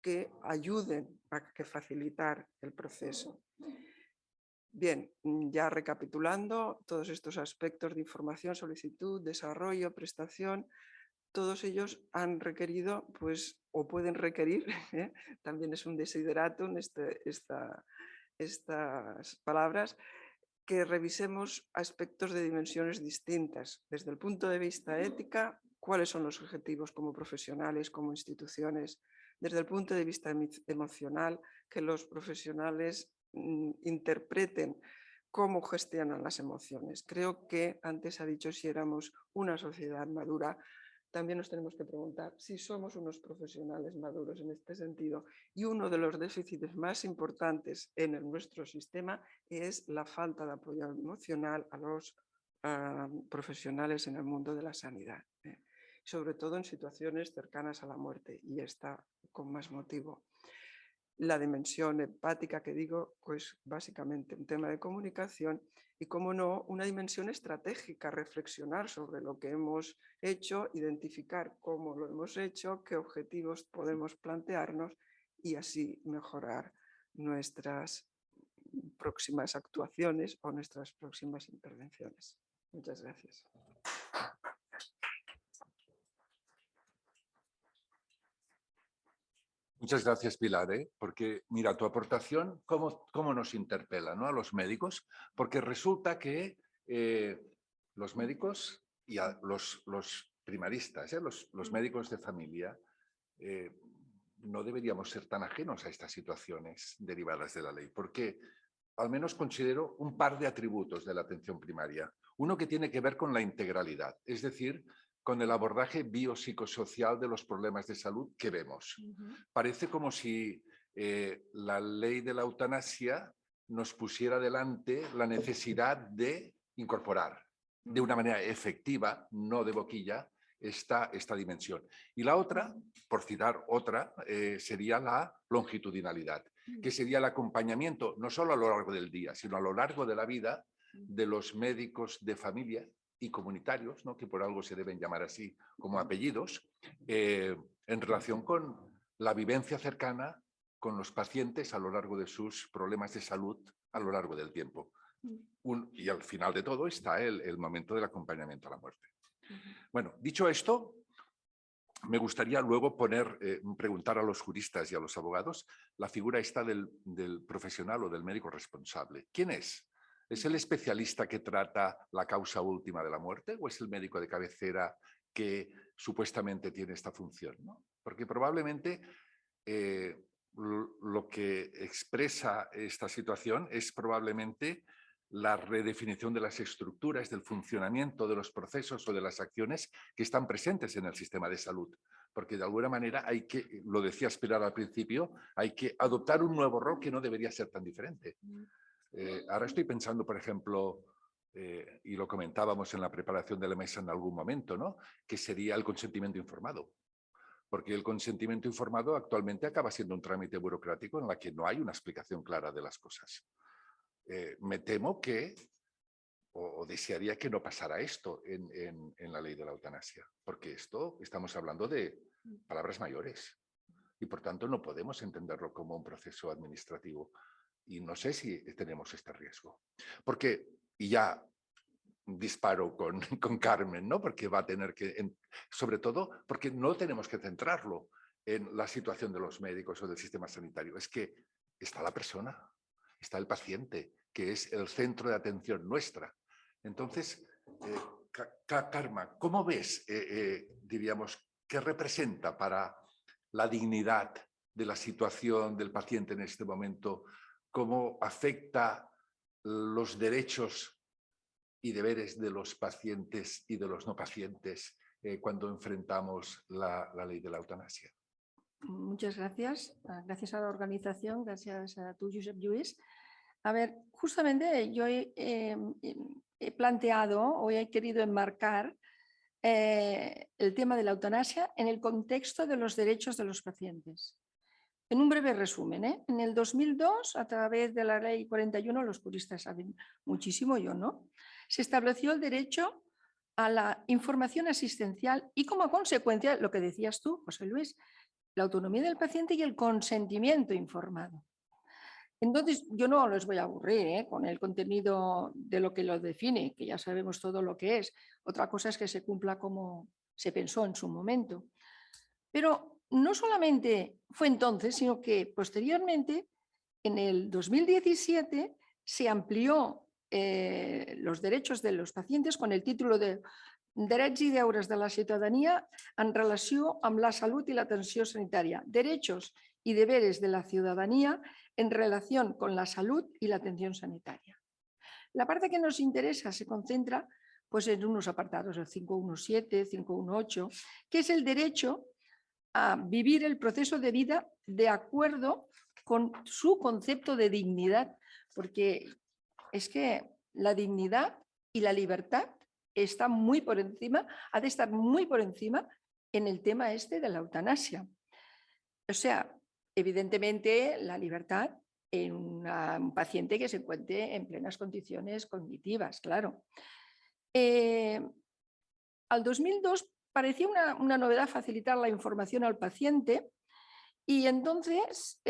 que ayuden a facilitar el proceso. Bien, ya recapitulando, todos estos aspectos de información, solicitud, desarrollo, prestación, todos ellos han requerido, pues, o pueden requerir, también es un desideratum estas palabras, que revisemos aspectos de dimensiones distintas. Desde el punto de vista ética, cuáles son los objetivos como profesionales, como instituciones. Desde el punto de vista emocional, que los profesionales interpreten cómo gestionan las emociones. Creo que antes ha dicho, si éramos una sociedad madura, también nos tenemos que preguntar si somos unos profesionales maduros en este sentido. Y uno de los déficits más importantes en nuestro sistema es la falta de apoyo emocional a los profesionales en el mundo de la sanidad, sobre todo en situaciones cercanas a la muerte, y está con más motivo. La dimensión empática, que digo, pues básicamente un tema de comunicación y, como no, una dimensión estratégica, reflexionar sobre lo que hemos hecho, identificar cómo lo hemos hecho, qué objetivos podemos plantearnos y así mejorar nuestras próximas actuaciones o nuestras próximas intervenciones. Muchas gracias. Muchas gracias, Pilar, porque mira, tu aportación, cómo nos interpela, ¿no?, a los médicos, porque resulta que los médicos y a los primaristas, los médicos de familia, no deberíamos ser tan ajenos a estas situaciones derivadas de la ley, porque al menos considero un par de atributos de la atención primaria. Uno que tiene que ver con la integralidad, es decir, con el abordaje biopsicosocial de los problemas de salud que vemos. Parece como si la ley de la eutanasia nos pusiera delante la necesidad de incorporar de una manera efectiva, no de boquilla, esta dimensión. Y la otra, por citar otra, sería la longitudinalidad, que sería el acompañamiento no solo a lo largo del día, sino a lo largo de la vida de los médicos de familia y comunitarios, ¿no?, que por algo se deben llamar así como apellidos, en relación con la vivencia cercana con los pacientes a lo largo de sus problemas de salud a lo largo del tiempo. Y al final de todo está el momento del acompañamiento a la muerte. Bueno, dicho esto, me gustaría luego preguntar a los juristas y a los abogados la figura esta del profesional o del médico responsable. ¿Quién es? ¿Es el especialista que trata la causa última de la muerte o es el médico de cabecera que supuestamente tiene esta función, ¿no? Porque probablemente lo que expresa esta situación es probablemente la redefinición de las estructuras, del funcionamiento de los procesos o de las acciones que están presentes en el sistema de salud. Porque de alguna manera hay que, lo decía Pilar al principio, hay que adoptar un nuevo rol que no debería ser tan diferente. Ahora estoy pensando, por ejemplo, y lo comentábamos en la preparación de la mesa en algún momento, ¿no?, que sería el consentimiento informado. Porque el consentimiento informado actualmente acaba siendo un trámite burocrático en la que no hay una explicación clara de las cosas. Me temo que, o desearía que no pasara esto en la ley de la eutanasia, porque estamos hablando de palabras mayores y por tanto no podemos entenderlo como un proceso administrativo. Y no sé si tenemos este riesgo. Porque, y ya disparo con Carmen, ¿no?, porque va a tener que, sobre todo, porque no tenemos que centrarlo en la situación de los médicos o del sistema sanitario. Es que está la persona, está el paciente, que es el centro de atención nuestra. Entonces, Karma, ¿cómo ves, diríamos, qué representa para la dignidad de la situación del paciente en este momento? ¿Cómo afecta los derechos y deberes de los pacientes y de los no pacientes cuando enfrentamos la ley de la eutanasia? Muchas gracias. Gracias a la organización, gracias a tú, Josep Lluís. A ver, justamente yo he planteado o he querido enmarcar el tema de la eutanasia en el contexto de los derechos de los pacientes. En un breve resumen, en el 2002, a través de la Ley 41, los juristas saben muchísimo, yo no, se estableció el derecho a la información asistencial y como consecuencia, lo que decías tú, José Luis, la autonomía del paciente y el consentimiento informado. Entonces, yo no les voy a aburrir con el contenido de lo que lo define, que ya sabemos todo lo que es. Otra cosa es que se cumpla como se pensó en su momento. Pero no solamente fue entonces, sino que posteriormente, en el 2017, se amplió los derechos de los pacientes con el título de Drets i deures de la ciutadania en relació amb la salut i l'atenció sanitària. Derechos y deberes de la ciudadanía en relación con la salud y la atención sanitaria. La parte que nos interesa se concentra pues, en unos apartados, el 517, 518, que es el derecho a vivir el proceso de vida de acuerdo con su concepto de dignidad, porque es que la dignidad y la libertad está muy por encima, ha de estar muy por encima en el tema este de la eutanasia. O sea, evidentemente la libertad en un paciente que se encuentre en plenas condiciones cognitivas, claro. Al 2002 parecía una novedad facilitar la información al paciente Y entonces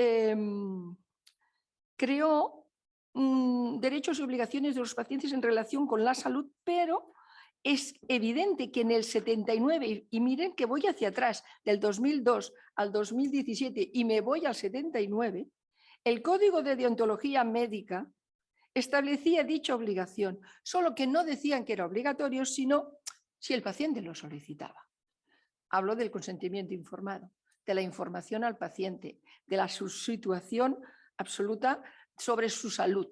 creó derechos y obligaciones de los pacientes en relación con la salud, pero es evidente que en el 79, y miren que voy hacia atrás, del 2002 al 2017 y me voy al 79, el Código de Deontología Médica establecía dicha obligación, solo que no decían que era obligatorio, sino si el paciente lo solicitaba. Hablo del consentimiento informado, de la información al paciente, de la situación absoluta sobre su salud.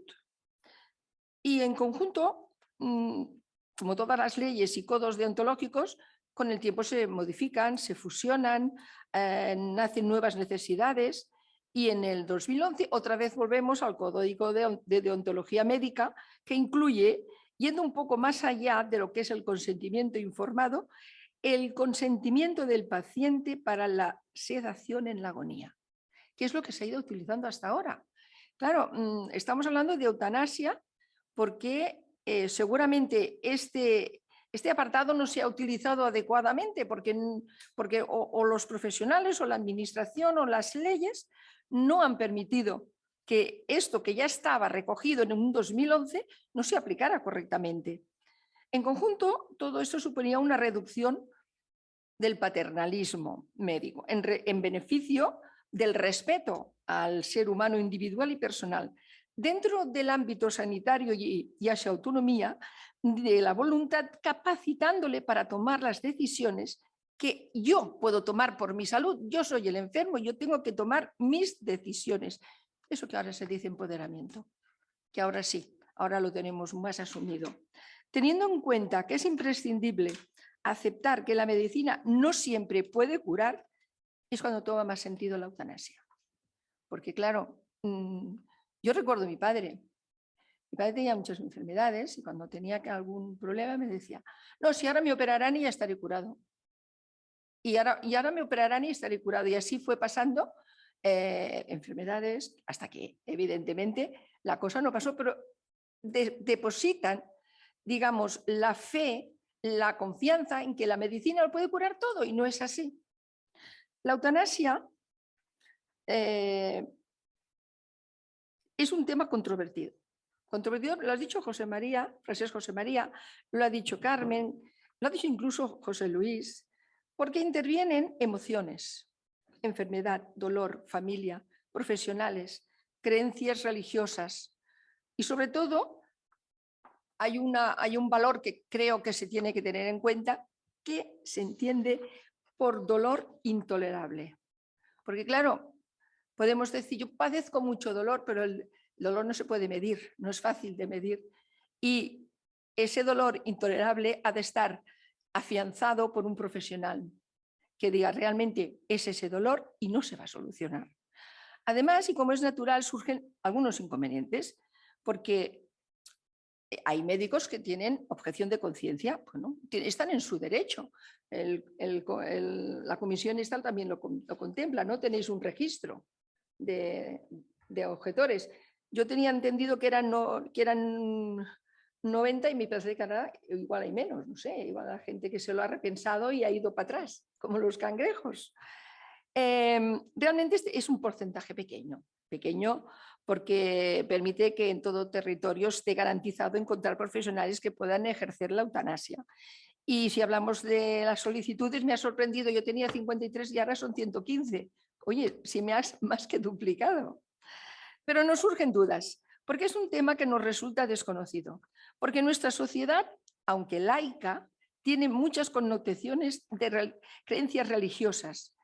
Y en conjunto, como todas las leyes y códigos deontológicos, con el tiempo se modifican, se fusionan, nacen nuevas necesidades y en el 2011 otra vez volvemos al Código de Deontología Médica, que incluye, yendo un poco más allá de lo que es el consentimiento informado, el consentimiento del paciente para la sedación en la agonía, que es lo que se ha ido utilizando hasta ahora. Claro, estamos hablando de eutanasia porque seguramente este apartado no se ha utilizado adecuadamente porque o los profesionales o la administración o las leyes no han permitido que esto que ya estaba recogido en un 2011 no se aplicara correctamente. En conjunto, todo esto suponía una reducción del paternalismo médico en beneficio del respeto al ser humano individual y personal. Dentro del ámbito sanitario y a su autonomía, de la voluntad, capacitándole para tomar las decisiones que yo puedo tomar por mi salud. Yo soy el enfermo, yo tengo que tomar mis decisiones. Eso que ahora se dice empoderamiento, que ahora sí, ahora lo tenemos más asumido. Teniendo en cuenta que es imprescindible aceptar que la medicina no siempre puede curar, es cuando toma más sentido la eutanasia. Porque claro, yo recuerdo a mi padre. Mi padre tenía muchas enfermedades y cuando tenía algún problema me decía, no, si ahora me operarán y ya estaré curado. Y ahora me operarán y estaré curado. Y así fue pasando enfermedades hasta que evidentemente la cosa no pasó, pero depositan, digamos, la fe, la confianza en que la medicina lo puede curar todo y no es así. La eutanasia es un tema controvertido. Controvertido, lo ha dicho José María, Francesc José María, lo ha dicho Carmen, lo ha dicho incluso José Luis, porque intervienen emociones, enfermedad, dolor, familia, profesionales, creencias religiosas y sobre todo hay un valor que creo que se tiene que tener en cuenta que se entiende por dolor intolerable. Porque claro, podemos decir, yo padezco mucho dolor, pero el dolor no se puede medir, no es fácil de medir. Y ese dolor intolerable ha de estar afianzado por un profesional que diga realmente es ese dolor y no se va a solucionar. Además, y como es natural, surgen algunos inconvenientes, porque hay médicos que tienen objeción de conciencia, bueno, están en su derecho. La comisión estatal también lo contempla, ¿no? Tenéis un registro de objetores. Yo tenía entendido que eran 90 y me parece que ahora igual hay menos, no sé, igual hay gente que se lo ha repensado y ha ido para atrás, como los cangrejos. Realmente es un porcentaje pequeño porque permite que en todo territorio esté garantizado encontrar profesionales que puedan ejercer la eutanasia. Y si hablamos de las solicitudes, me ha sorprendido, yo tenía 53 y ahora son 115. Oye, si me has más que duplicado. Pero nos surgen dudas, porque es un tema que nos resulta desconocido, porque nuestra sociedad, aunque laica, tiene muchas connotaciones de creencias religiosas,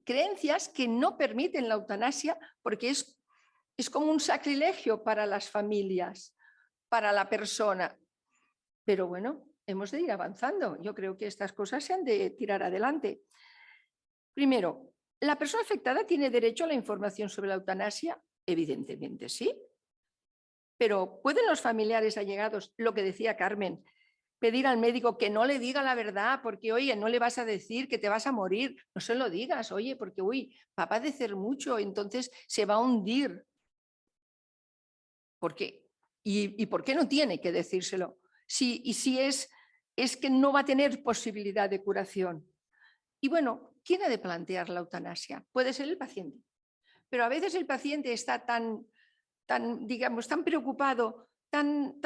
creencias que no permiten la eutanasia porque es como un sacrilegio para las familias, para la persona. Pero bueno, hemos de ir avanzando. Yo creo que estas cosas se han de tirar adelante. Primero, ¿la persona afectada tiene derecho a la información sobre la eutanasia? Evidentemente sí. Pero ¿pueden los familiares allegados, lo que decía Carmen, pedir al médico que no le diga la verdad porque, oye, no le vas a decir que te vas a morir? No se lo digas, oye, porque, uy, va a padecer mucho, entonces se va a hundir. ¿Por qué? ¿Y por qué no tiene que decírselo? Y si es que no va a tener posibilidad de curación. Y bueno, ¿quién ha de plantear la eutanasia? Puede ser el paciente. pero a veces el paciente está tan preocupado, tan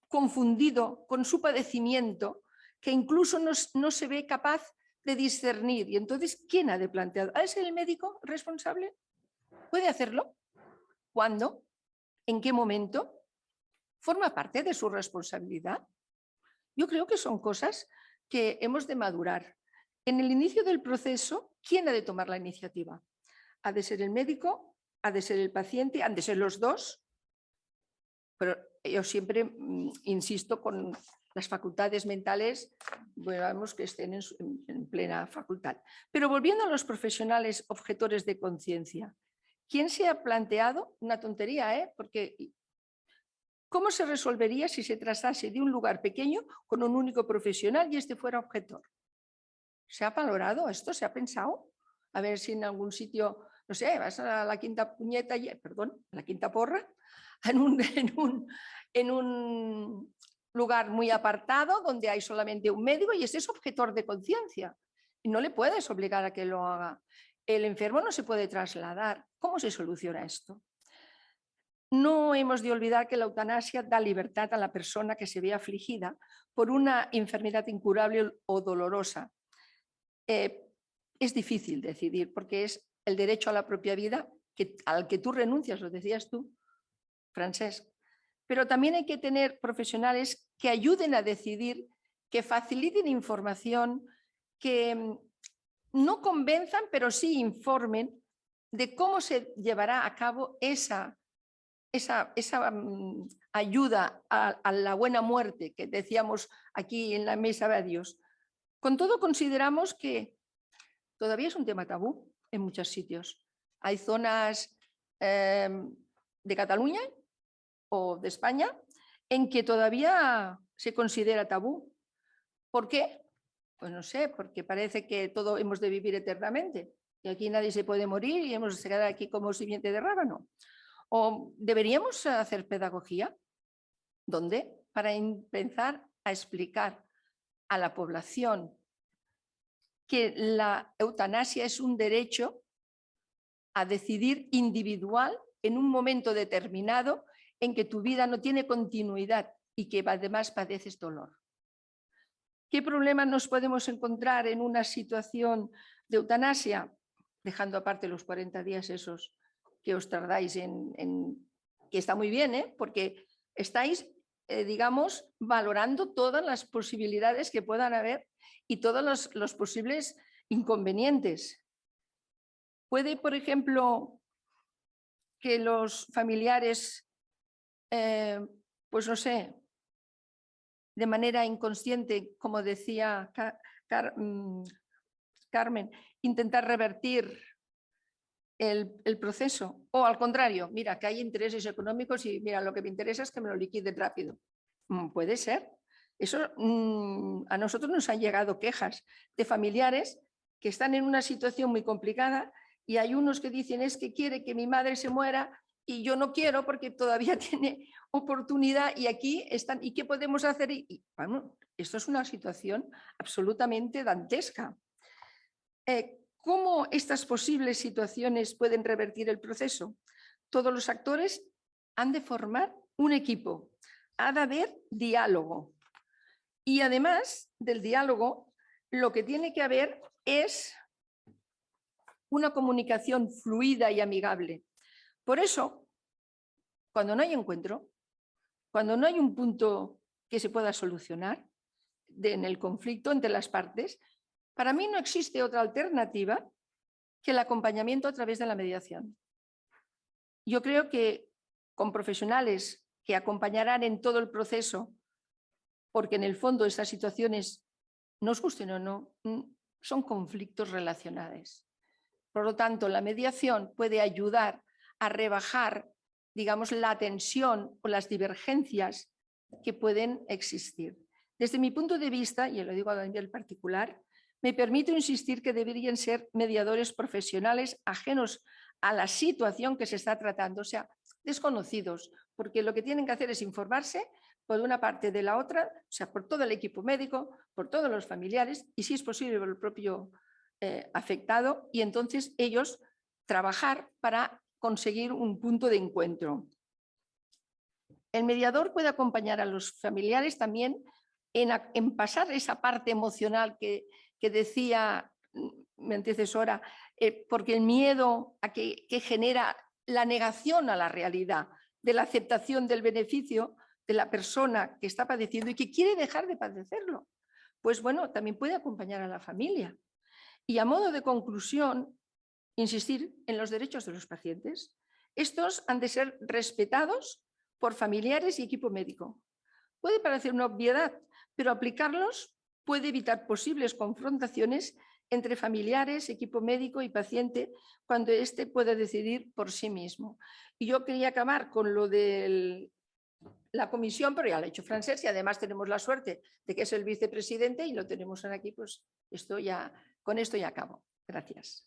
confundido con su padecimiento, que incluso no se ve capaz de discernir. Y entonces, ¿quién ha de plantear? ¿Es el médico responsable? ¿Puede hacerlo? ¿Cuándo? ¿En qué momento? ¿Forma parte de su responsabilidad? Yo creo que son cosas que hemos de madurar. En el inicio del proceso, ¿quién ha de tomar la iniciativa? ¿Ha de ser el médico? ¿Ha de ser el paciente? ¿Han de ser los dos? Pero yo siempre insisto con las facultades mentales, vamos, que estén en plena facultad. Pero volviendo a los profesionales objetores de conciencia, ¿quién se ha planteado? Una tontería, porque ¿cómo se resolvería si se tratase de un lugar pequeño con un único profesional y este fuera objetor? ¿Se ha valorado esto? ¿Se ha pensado? A ver si en algún sitio, no sé, vas a la quinta puñeta, perdón, a la quinta porra, en un lugar muy apartado donde hay solamente un médico y ese es objetor de conciencia. Y no le puedes obligar a que lo haga. El enfermo no se puede trasladar. ¿Cómo se soluciona esto? No hemos de olvidar que la eutanasia da libertad a la persona que se ve afligida por una enfermedad incurable o dolorosa. Es difícil decidir porque es el derecho a la propia vida al que tú renuncias, lo decías tú, Francesc. Pero también hay que tener profesionales que ayuden a decidir, que faciliten información, que no convenzan, pero sí informen de cómo se llevará a cabo esa ayuda a la buena muerte que decíamos aquí en la mesa de Dios. Con todo, consideramos que todavía es un tema tabú en muchos sitios. Hay zonas de Cataluña o de España en que todavía se considera tabú. ¿Por qué? Pues no sé, porque parece que todo hemos de vivir eternamente y aquí nadie se puede morir y hemos de quedar aquí como simiente de rábano. ¿O deberíamos hacer pedagogía? ¿Dónde? Para empezar a explicar a la población que la eutanasia es un derecho a decidir individual en un momento determinado en que tu vida no tiene continuidad y que además padeces dolor. ¿Qué problemas nos podemos encontrar en una situación de eutanasia? Dejando aparte los 40 días esos que os tardáis que está muy bien, porque estáis, digamos, valorando todas las posibilidades que puedan haber y todos los posibles inconvenientes. Puede, por ejemplo, que los familiares, pues no sé, de manera inconsciente, como decía Carmen, intentar revertir el proceso, o al contrario, mira que hay intereses económicos y mira, lo que me interesa es que me lo liquiden rápido. Puede ser. Eso, a nosotros nos han llegado quejas de familiares que están en una situación muy complicada y hay unos que dicen es que quiere que mi madre se muera y yo no quiero porque todavía tiene oportunidad y aquí están. ¿Y qué podemos hacer? Y, bueno, esto es una situación absolutamente dantesca. ¿Cómo estas posibles situaciones pueden revertir el proceso? Todos los actores han de formar un equipo, ha de haber diálogo. Y además del diálogo, lo que tiene que haber es una comunicación fluida y amigable. Por eso, cuando no hay encuentro, cuando no hay un punto que se pueda solucionar en el conflicto entre las partes, para mí no existe otra alternativa que el acompañamiento a través de la mediación. Yo creo que con profesionales que acompañarán en todo el proceso, porque en el fondo esas situaciones, nos gusten o no, son conflictos relacionales. Por lo tanto, la mediación puede ayudar a rebajar, digamos, la tensión o las divergencias que pueden existir. Desde mi punto de vista, y lo digo a nivel particular, me permito insistir que deberían ser mediadores profesionales ajenos a la situación que se está tratando, o sea, desconocidos, porque lo que tienen que hacer es informarse por una parte de la otra, o sea, por todo el equipo médico, por todos los familiares y si es posible por el propio afectado, y entonces ellos trabajar para conseguir un punto de encuentro. El mediador puede acompañar a los familiares también en pasar esa parte emocional que decía mi antecesora, porque el miedo a que genera la negación a la realidad de la aceptación del beneficio de la persona que está padeciendo y que quiere dejar de padecerlo. Pues bueno, también puede acompañar a la familia. Y a modo de conclusión, insistir en los derechos de los pacientes. Estos han de ser respetados por familiares y equipo médico. Puede parecer una obviedad, pero aplicarlos puede evitar posibles confrontaciones entre familiares, equipo médico y paciente cuando éste pueda decidir por sí mismo. Y yo quería acabar con lo de la comisión, pero ya lo ha hecho Francesc, y además tenemos la suerte de que es el vicepresidente y lo tenemos aquí, pues con esto ya acabo. Gracias.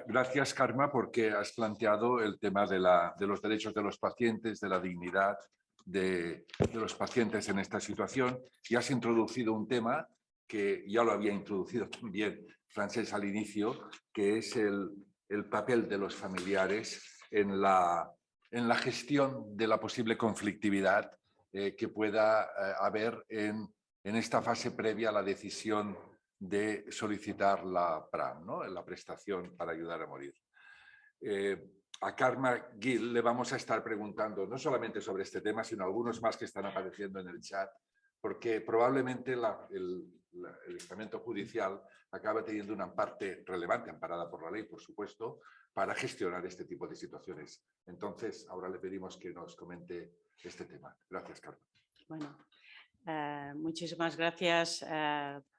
Gracias, Karma, porque has planteado el tema de los derechos de los pacientes, de la dignidad de los pacientes en esta situación, y has introducido un tema que ya lo había introducido también Francesc al inicio, que es el papel de los familiares en la gestión de la posible conflictividad que pueda haber en esta fase previa a la decisión de solicitar la PRAM, ¿no? La prestación para ayudar a morir. A Karma Gil le vamos a estar preguntando no solamente sobre este tema, sino algunos más que están apareciendo en el chat, porque probablemente el estamento judicial acaba teniendo una parte relevante, amparada por la ley, por supuesto, para gestionar este tipo de situaciones. Entonces, ahora le pedimos que nos comente este tema. Gracias, Karma. Bueno, muchísimas gracias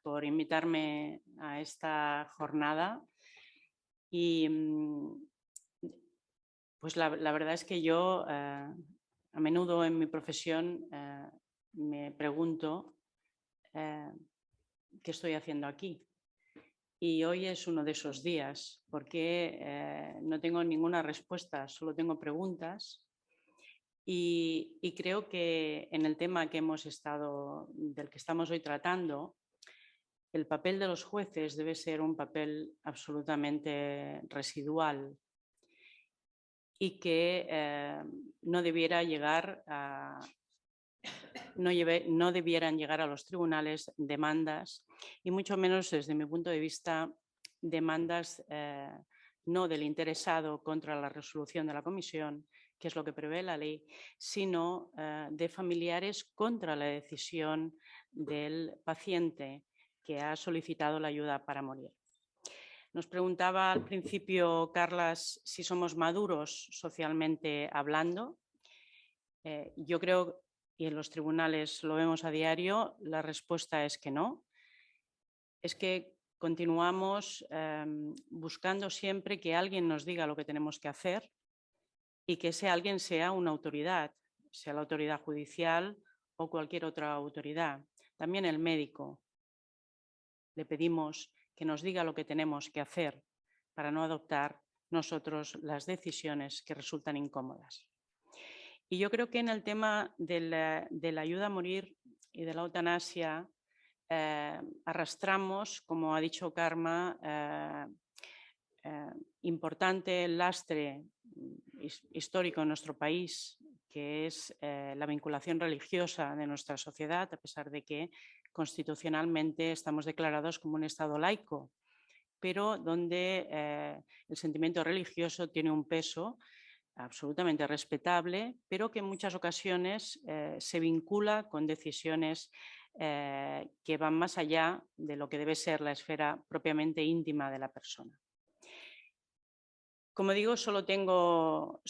por invitarme a esta jornada. Y pues la verdad es que yo a menudo en mi profesión me pregunto qué estoy haciendo aquí. Y hoy es uno de esos días porque no tengo ninguna respuesta, solo tengo preguntas. Y creo que en el tema del que estamos hoy tratando, el papel de los jueces debe ser un papel absolutamente residual y que no debieran llegar a los tribunales demandas, y mucho menos desde mi punto de vista demandas no del interesado contra la resolución de la comisión, que es lo que prevé la ley, sino de familiares contra la decisión del paciente que ha solicitado la ayuda para morir. Nos preguntaba al principio Carlas si somos maduros socialmente hablando. Yo creo, y en los tribunales lo vemos a diario, la respuesta es que no. Es que continuamos buscando siempre que alguien nos diga lo que tenemos que hacer y que ese alguien sea una autoridad, sea la autoridad judicial o cualquier otra autoridad. También el médico. Le pedimos que nos diga lo que tenemos que hacer para no adoptar nosotros las decisiones que resultan incómodas. Y yo creo que en el tema de la ayuda a morir y de la eutanasia arrastramos, como ha dicho Karma, importante lastre histórico en nuestro país, que es la vinculación religiosa de nuestra sociedad, a pesar de que constitucionalmente estamos declarados como un Estado laico, pero donde el sentimiento religioso tiene un peso absolutamente respetable, pero que en muchas ocasiones se vincula con decisiones que van más allá de lo que debe ser la esfera propiamente íntima de la persona. Como digo, solo tengo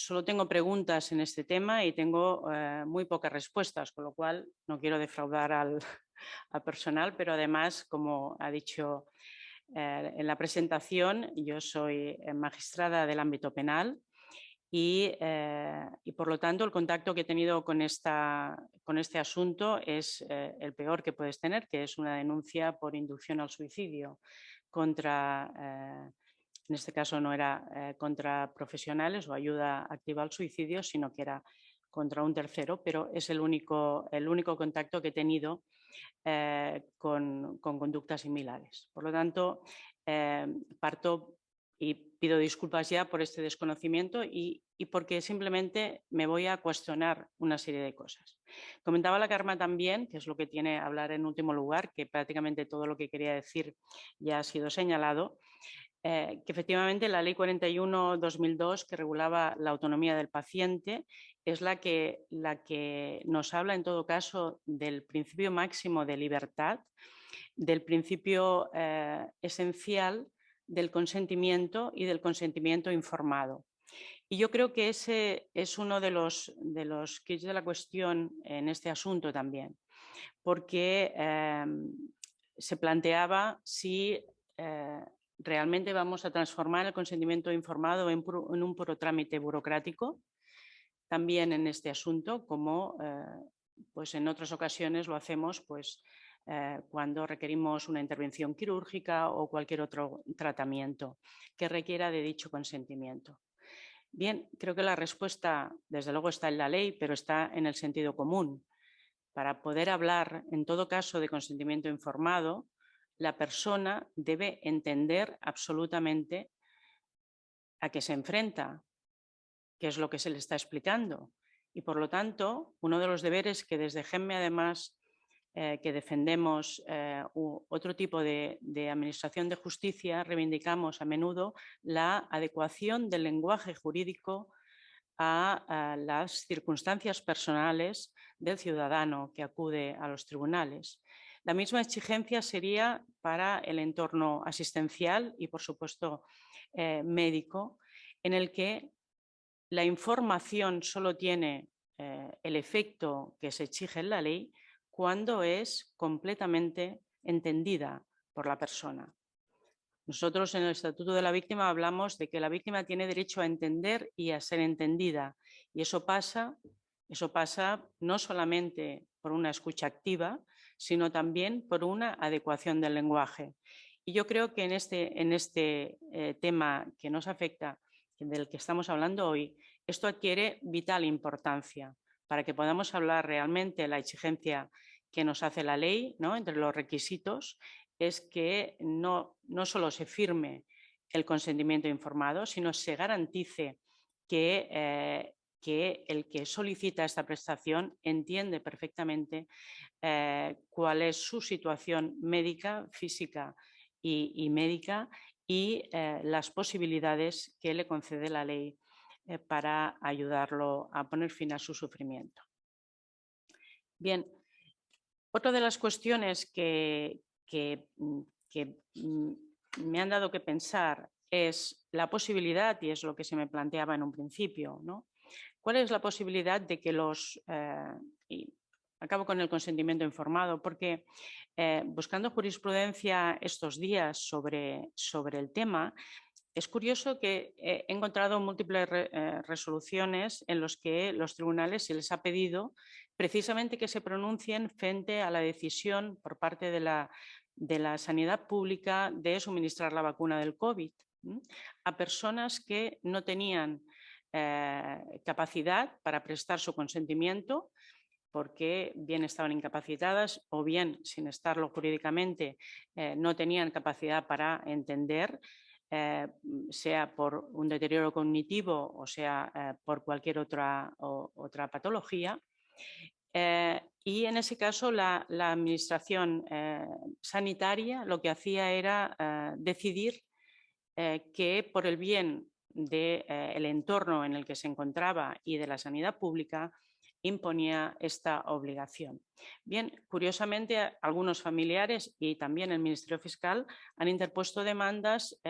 preguntas en este tema y tengo muy pocas respuestas, con lo cual no quiero defraudar al personal, pero además, como ha dicho en la presentación, yo soy magistrada del ámbito penal y por lo tanto el contacto que he tenido con este asunto es el peor que puedes tener, que es una denuncia por inducción al suicidio contra... En este caso no era contra profesionales o ayuda activa al suicidio, sino que era contra un tercero, pero es el único contacto que he tenido con conductas similares. Por lo tanto, parto y pido disculpas ya por este desconocimiento y porque simplemente me voy a cuestionar una serie de cosas. Comentaba la Carme también, que es lo que tiene hablar en último lugar, que prácticamente todo lo que quería decir ya ha sido señalado, que efectivamente la Ley 41/2002, que regulaba la autonomía del paciente, es la que nos habla en todo caso del principio máximo de libertad, del principio esencial del consentimiento y del consentimiento informado. Y yo creo que ese es uno de los kits de la cuestión en este asunto también, porque se planteaba si realmente vamos a transformar el consentimiento informado en un puro trámite burocrático, también en este asunto, como pues en otras ocasiones lo hacemos pues, cuando requerimos una intervención quirúrgica o cualquier otro tratamiento que requiera de dicho consentimiento. Bien, creo que la respuesta, desde luego, está en la ley, pero está en el sentido común. Para poder hablar, en todo caso, de consentimiento informado, la persona debe entender absolutamente a qué se enfrenta, qué es lo que se le está explicando. Y, por lo tanto, uno de los deberes que desde GEMME, además, que defendemos otro tipo de administración de justicia, reivindicamos a menudo la adecuación del lenguaje jurídico a las circunstancias personales del ciudadano que acude a los tribunales. La misma exigencia sería para el entorno asistencial y, por supuesto, médico, en el que la información solo tiene el efecto que se exige en la ley cuando es completamente entendida por la persona. Nosotros en el Estatuto de la Víctima hablamos de que la víctima tiene derecho a entender y a ser entendida. Y eso pasa no solamente por una escucha activa, sino también por una adecuación del lenguaje. Y yo creo que en este tema que nos afecta, del que estamos hablando hoy, esto adquiere vital importancia para que podamos hablar realmente de la exigencia que nos hace la ley, ¿no? Entre los requisitos, es que no solo se firme el consentimiento informado, sino se garantice que el que solicita esta prestación entiende perfectamente cuál es su situación médica, física y médica y las posibilidades que le concede la ley para ayudarlo a poner fin a su sufrimiento. Bien, otra de las cuestiones que me han dado que pensar es la posibilidad, y es lo que se me planteaba en un principio, ¿no? ¿Cuál es la posibilidad de que y acabo con el consentimiento informado, porque buscando jurisprudencia estos días sobre el tema, es curioso que he encontrado múltiples resoluciones en las que los tribunales se les ha pedido precisamente que se pronuncien frente a la decisión por parte de la sanidad pública de suministrar la vacuna del COVID a personas que no tenían capacidad para prestar su consentimiento porque bien estaban incapacitadas o bien, sin estarlo jurídicamente, no tenían capacidad para entender, sea por un deterioro cognitivo o sea por cualquier otra patología. Y en ese caso la administración sanitaria lo que hacía era decidir que por el bien del entorno en el que se encontraba y de la sanidad pública imponía esta obligación. Bien, curiosamente, algunos familiares y también el Ministerio Fiscal han interpuesto demandas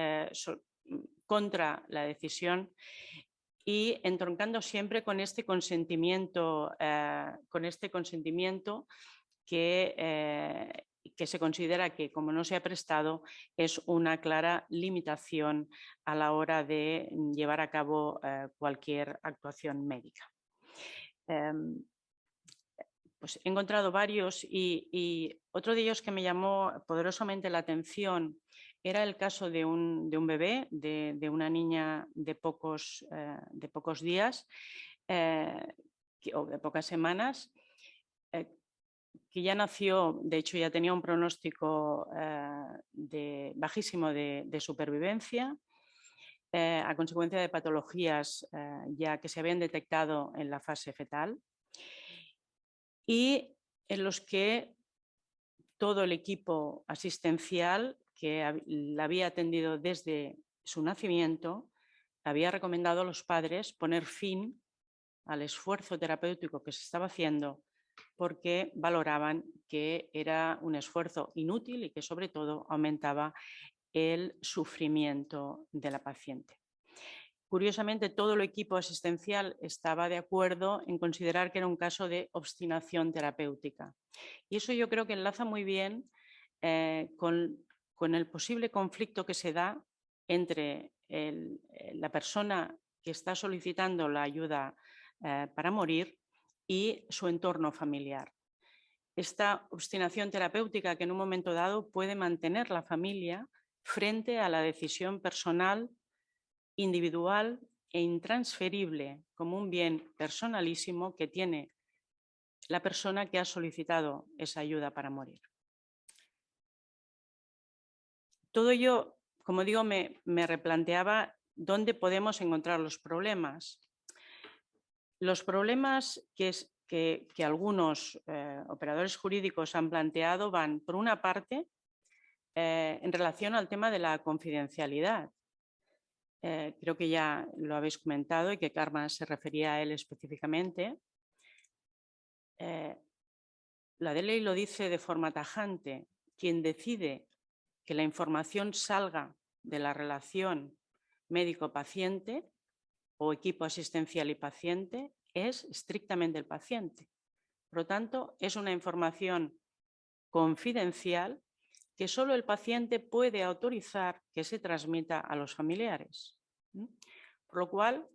contra la decisión y entroncando siempre con este consentimiento, que se considera que, como no se ha prestado, es una clara limitación a la hora de llevar a cabo cualquier actuación médica. Pues he encontrado varios y otro de ellos que me llamó poderosamente la atención era el caso de un bebé, de una niña de pocos días o de pocas semanas, que ya nació, de hecho ya tenía un pronóstico bajísimo de supervivencia, a consecuencia de patologías ya que se habían detectado en la fase fetal, y en los que todo el equipo asistencial que la había atendido desde su nacimiento había recomendado a los padres poner fin al esfuerzo terapéutico que se estaba haciendo, porque valoraban que era un esfuerzo inútil y que sobre todo aumentaba el sufrimiento de la paciente. Curiosamente, todo el equipo asistencial estaba de acuerdo en considerar que era un caso de obstinación terapéutica. Y eso yo creo que enlaza muy bien con el posible conflicto que se da entre la persona que está solicitando la ayuda para morir y su entorno familiar. Esta obstinación terapéutica que en un momento dado puede mantener la familia frente a la decisión personal, individual e intransferible como un bien personalísimo que tiene la persona que ha solicitado esa ayuda para morir. Todo ello, como digo, me replanteaba dónde podemos encontrar los problemas. Los problemas que algunos operadores jurídicos han planteado van, por una parte, en relación al tema de la confidencialidad. Creo que ya lo habéis comentado y que Carmen se refería a él específicamente. La de ley lo dice de forma tajante. Quien decide que la información salga de la relación médico-paciente o equipo asistencial y paciente es estrictamente el paciente. Por lo tanto, es una información confidencial que solo el paciente puede autorizar que se transmita a los familiares. Por lo cual,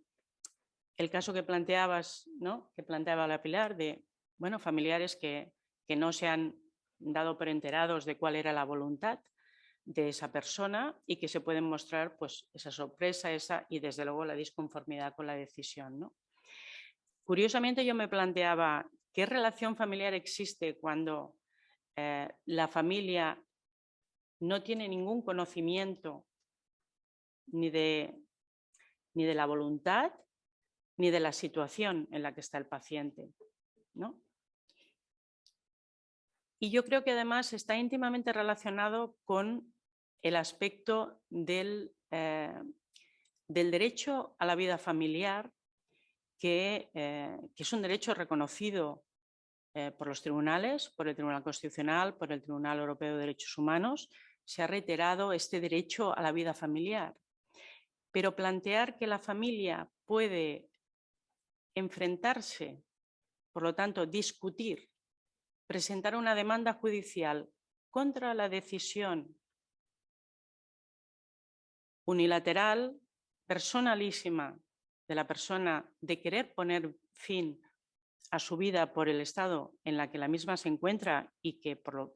el caso que planteabas, ¿no?, que planteaba la Pilar, de familiares que no se han dado por enterados de cuál era la voluntad de esa persona y que se pueden mostrar pues, esa sorpresa y desde luego la disconformidad con la decisión, ¿no? Curiosamente yo me planteaba qué relación familiar existe cuando la familia no tiene ningún conocimiento ni de la voluntad ni de la situación en la que está el paciente, ¿no? Y yo creo que además está íntimamente relacionado con el aspecto del derecho a la vida familiar, que es un derecho reconocido por los tribunales, por el Tribunal Constitucional, por el Tribunal Europeo de Derechos Humanos. Se ha reiterado este derecho a la vida familiar. Pero plantear que la familia puede enfrentarse, por lo tanto, discutir, presentar una demanda judicial contra la decisión unilateral, personalísima de la persona de querer poner fin a su vida por el estado en la que la misma se encuentra y que, por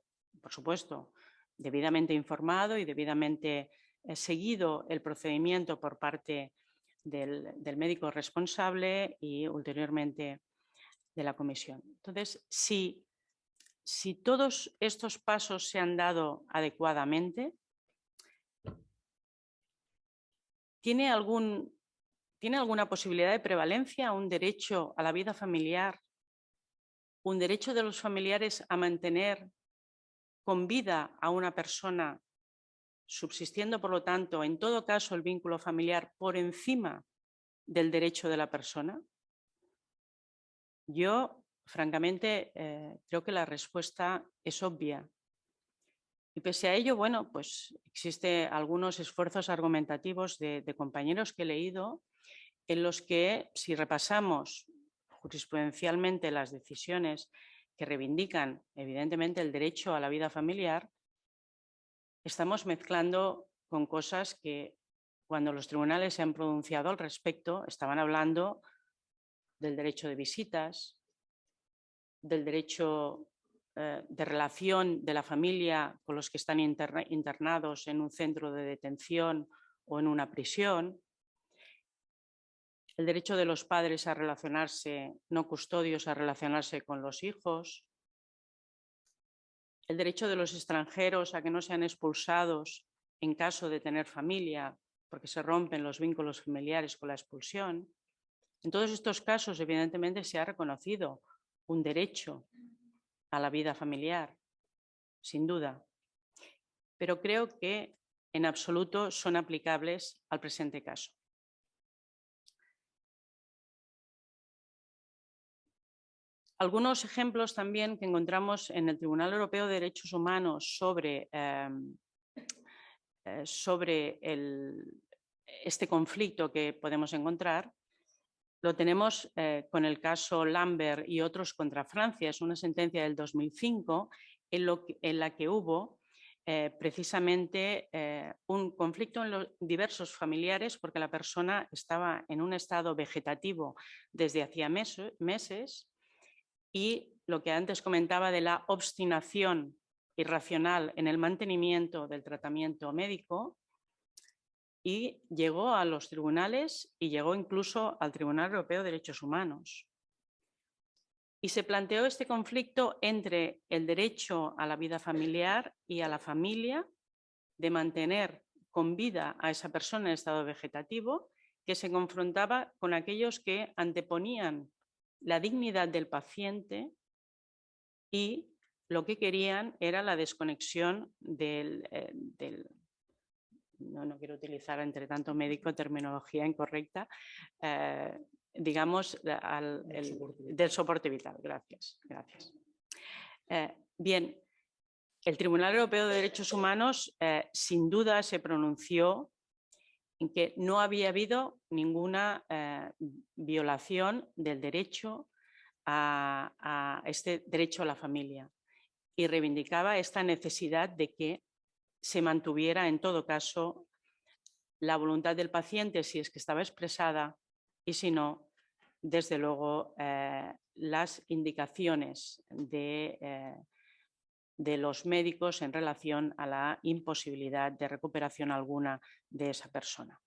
supuesto, debidamente informado y debidamente seguido el procedimiento por parte del médico responsable y ulteriormente de la comisión. Entonces, si todos estos pasos se han dado adecuadamente, ¿tiene alguna posibilidad de prevalencia un derecho a la vida familiar, un derecho de los familiares a mantener con vida a una persona, subsistiendo, por lo tanto, en todo caso, el vínculo familiar por encima del derecho de la persona? Yo, francamente, creo que la respuesta es obvia. Y pese a ello, pues existen algunos esfuerzos argumentativos de compañeros que he leído en los que, si repasamos jurisprudencialmente las decisiones que reivindican, evidentemente, el derecho a la vida familiar, estamos mezclando con cosas que, cuando los tribunales se han pronunciado al respecto, estaban hablando del derecho de visitas, del derecho de relación de la familia con los que están internados en un centro de detención o en una prisión, el derecho de los padres a relacionarse, no custodios, a relacionarse con los hijos, el derecho de los extranjeros a que no sean expulsados en caso de tener familia, porque se rompen los vínculos familiares con la expulsión. En todos estos casos, evidentemente, se ha reconocido un derecho a la vida familiar, sin duda, pero creo que en absoluto son aplicables al presente caso. Algunos ejemplos también que encontramos en el Tribunal Europeo de Derechos Humanos sobre este conflicto que podemos encontrar, lo tenemos con el caso Lambert y otros contra Francia. Es una sentencia del 2005 en la que hubo precisamente un conflicto en los diversos familiares porque la persona estaba en un estado vegetativo desde hacía meses y lo que antes comentaba de la obstinación irracional en el mantenimiento del tratamiento médico, y llegó a los tribunales y llegó incluso al Tribunal Europeo de Derechos Humanos. Y se planteó este conflicto entre el derecho a la vida familiar y a la familia, de mantener con vida a esa persona en estado vegetativo, que se confrontaba con aquellos que anteponían la dignidad del paciente y lo que querían era la desconexión no quiero utilizar entre tanto médico terminología incorrecta, digamos, del soporte vital. Gracias. Bien, el Tribunal Europeo de Derechos Humanos sin duda se pronunció en que no había habido ninguna violación del derecho a este derecho a la familia y reivindicaba esta necesidad de que se mantuviera en todo caso la voluntad del paciente si es que estaba expresada y si no, desde luego las indicaciones de los médicos en relación a la imposibilidad de recuperación alguna de esa persona.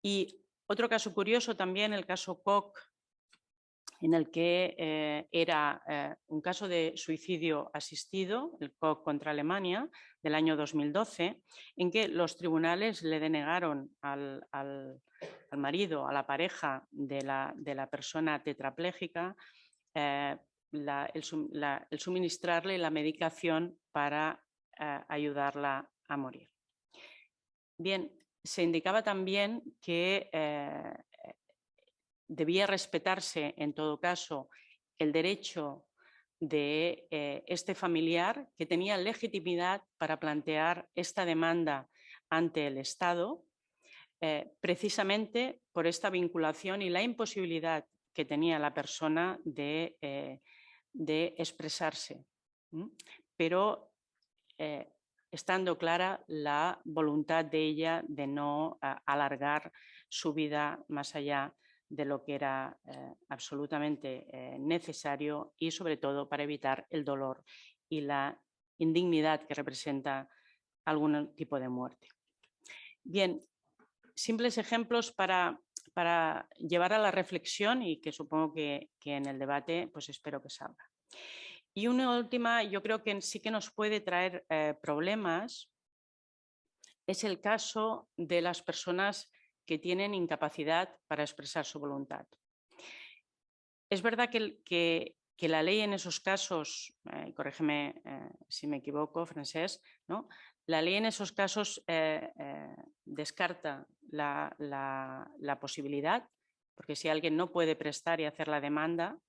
Y otro caso curioso también, el caso Koch, en el que era un caso de suicidio asistido, el Koch contra Alemania, del año 2012, en que los tribunales le denegaron al marido, a la pareja de la persona tetrapléjica, el suministrarle la medicación para ayudarla a morir. Bien, se indicaba también que debía respetarse en todo caso el derecho de este familiar que tenía legitimidad para plantear esta demanda ante el Estado, precisamente por esta vinculación y la imposibilidad que tenía la persona de expresarse, pero estando clara la voluntad de ella de no alargar su vida más allá de lo que era absolutamente necesario y sobre todo para evitar el dolor y la indignidad que representa algún tipo de muerte. Bien, simples ejemplos para llevar a la reflexión y que supongo que en el debate pues espero que salga. Y una última, yo creo que sí que nos puede traer problemas, es el caso de las personas que tienen incapacidad para expresar su voluntad. Es verdad que la ley en esos casos, corrígeme si me equivoco, Francesc, ¿no? La ley en esos casos descarta la posibilidad, porque si alguien no puede prestar y hacer la demanda,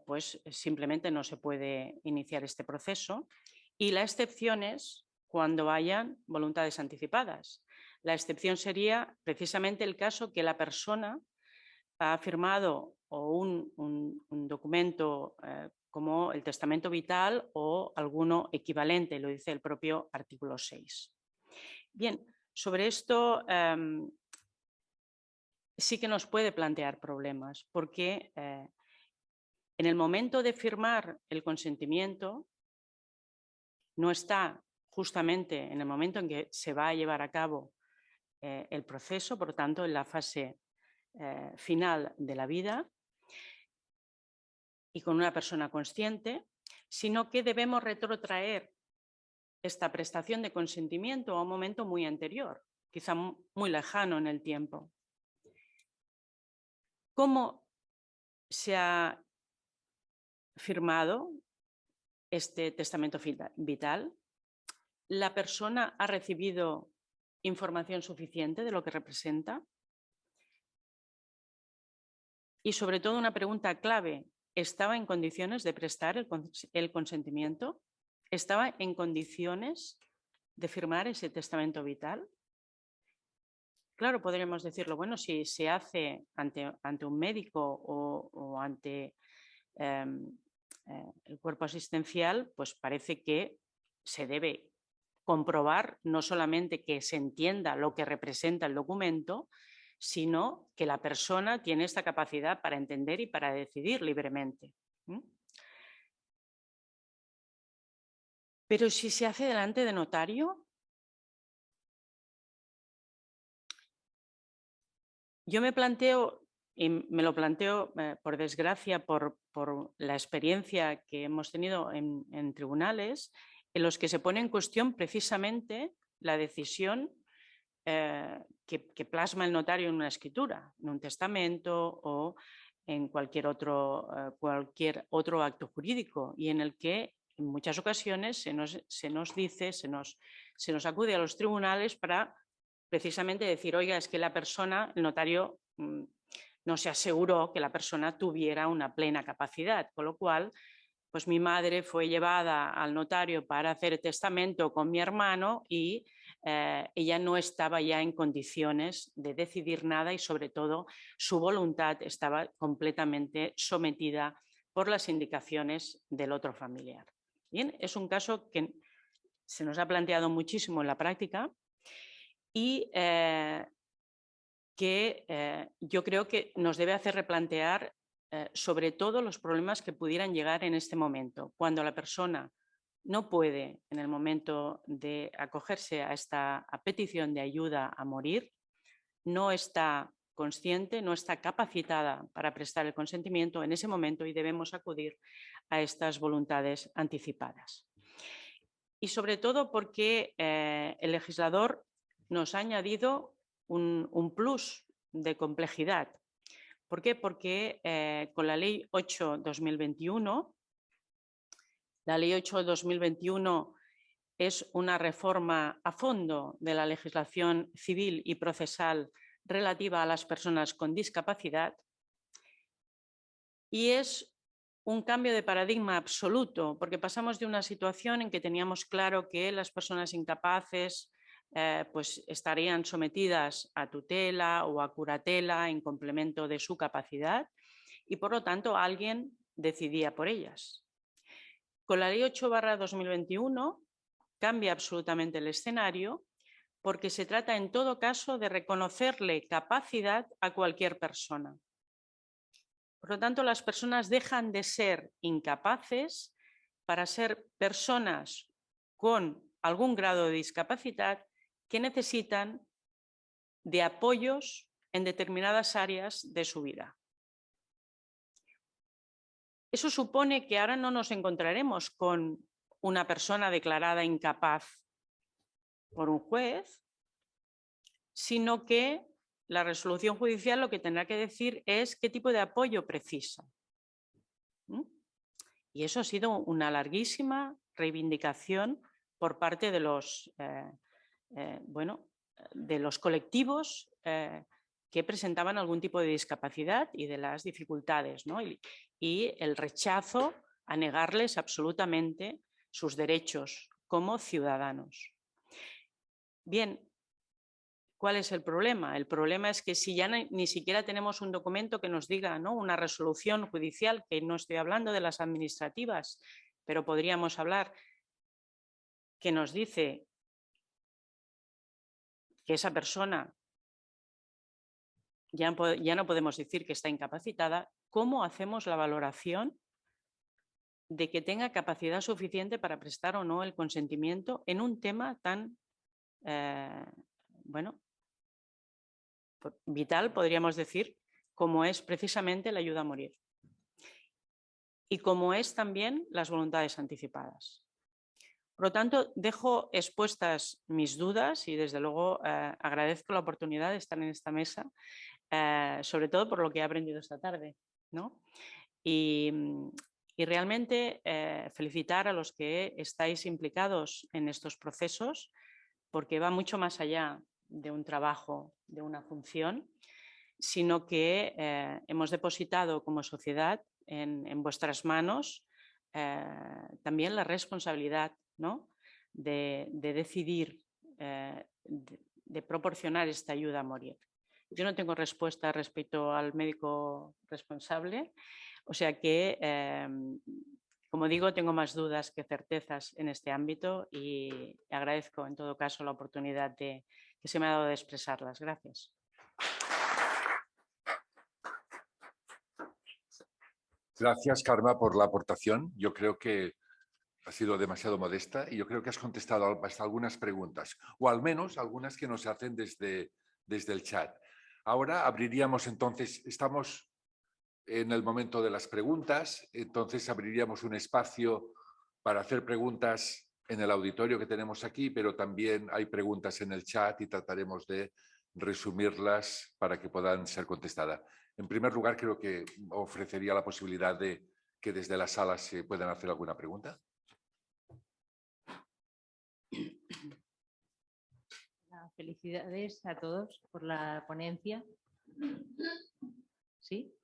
pues simplemente no se puede iniciar este proceso. Y la excepción es cuando hayan voluntades anticipadas. La excepción sería precisamente el caso que la persona ha firmado o un documento como el testamento vital o alguno equivalente, lo dice el propio artículo 6. Bien, sobre esto sí que nos puede plantear problemas porque en el momento de firmar el consentimiento no está justamente en el momento en que se va a llevar a cabo el proceso, por lo tanto, en la fase final de la vida y con una persona consciente, sino que debemos retrotraer esta prestación de consentimiento a un momento muy anterior, quizá muy lejano en el tiempo. ¿Cómo se ha firmado este testamento vital? ¿La persona ha recibido información suficiente de lo que representa? Y sobre todo una pregunta clave, ¿estaba en condiciones de prestar el consentimiento? ¿Estaba en condiciones de firmar ese testamento vital? Claro, podríamos decirlo, bueno, si se hace ante un médico o ante el cuerpo asistencial, pues parece que se debe comprobar no solamente que se entienda lo que representa el documento, sino que la persona tiene esta capacidad para entender y para decidir libremente. Pero si se hace delante de notario, yo me planteo, y me lo planteo por desgracia, por la experiencia que hemos tenido en tribunales, en los que se pone en cuestión precisamente la decisión que plasma el notario en una escritura, en un testamento o en cualquier otro acto jurídico, y en el que en muchas ocasiones se nos dice, se nos acude a los tribunales para precisamente decir, oiga, es que la persona, el notario no se aseguró que la persona tuviera una plena capacidad, con lo cual pues mi madre fue llevada al notario para hacer testamento con mi hermano y ella no estaba ya en condiciones de decidir nada y sobre todo su voluntad estaba completamente sometida por las indicaciones del otro familiar. Bien, es un caso que se nos ha planteado muchísimo en la práctica y que yo creo que nos debe hacer replantear sobre todo los problemas que pudieran llegar en este momento, cuando la persona no puede, en el momento de acogerse a esta petición de ayuda a morir, no está consciente, no está capacitada para prestar el consentimiento en ese momento y debemos acudir a estas voluntades anticipadas. Y sobre todo porque el legislador nos ha añadido un plus de complejidad. ¿Por qué? Porque con la Ley 8/2021, la Ley 8/2021 es una reforma a fondo de la legislación civil y procesal relativa a las personas con discapacidad y es un cambio de paradigma absoluto, porque pasamos de una situación en que teníamos claro que las personas incapaces pues estarían sometidas a tutela o a curatela en complemento de su capacidad y por lo tanto alguien decidía por ellas. Con la Ley 8/2021 cambia absolutamente el escenario porque se trata en todo caso de reconocerle capacidad a cualquier persona. Por lo tanto, las personas dejan de ser incapaces para ser personas con algún grado de discapacidad que necesitan de apoyos en determinadas áreas de su vida. Eso supone que ahora no nos encontraremos con una persona declarada incapaz por un juez, sino que la resolución judicial lo que tendrá que decir es qué tipo de apoyo precisa. Y eso ha sido una larguísima reivindicación por parte de los colectivos que presentaban algún tipo de discapacidad y de las dificultades, ¿no? Y el rechazo a negarles absolutamente sus derechos como ciudadanos. Bien, ¿cuál es el problema? El problema es que si ya ni siquiera tenemos un documento que nos diga, ¿no?, una resolución judicial, que no estoy hablando de las administrativas, pero podríamos hablar, que nos dice que esa persona ya no podemos decir que está incapacitada, ¿cómo hacemos la valoración de que tenga capacidad suficiente para prestar o no el consentimiento en un tema tan, vital, podríamos decir, como es precisamente la ayuda a morir? y como es también las voluntades anticipadas. Por lo tanto, dejo expuestas mis dudas y desde luego agradezco la oportunidad de estar en esta mesa, sobre todo por lo que he aprendido esta tarde, ¿no? Y realmente felicitar a los que estáis implicados en estos procesos, porque va mucho más allá de un trabajo, de una función, sino que hemos depositado como sociedad en vuestras manos también la responsabilidad, ¿no?, de decidir, de proporcionar esta ayuda a morir. Yo no tengo respuesta respecto al médico responsable, o sea que, como digo, tengo más dudas que certezas en este ámbito y agradezco en todo caso la oportunidad que se me ha dado de expresarlas. Gracias. Gracias, Carme, por la aportación. Yo creo que ha sido demasiado modesta y yo creo que has contestado hasta algunas preguntas, o al menos algunas que nos hacen desde el chat. Ahora abriríamos entonces, estamos en el momento de las preguntas, entonces abriríamos un espacio para hacer preguntas en el auditorio que tenemos aquí, pero también hay preguntas en el chat y trataremos de resumirlas para que puedan ser contestadas. En primer lugar, creo que ofrecería la posibilidad de que desde la sala se puedan hacer alguna pregunta. Felicidades a todos por la ponencia. ¿Sí?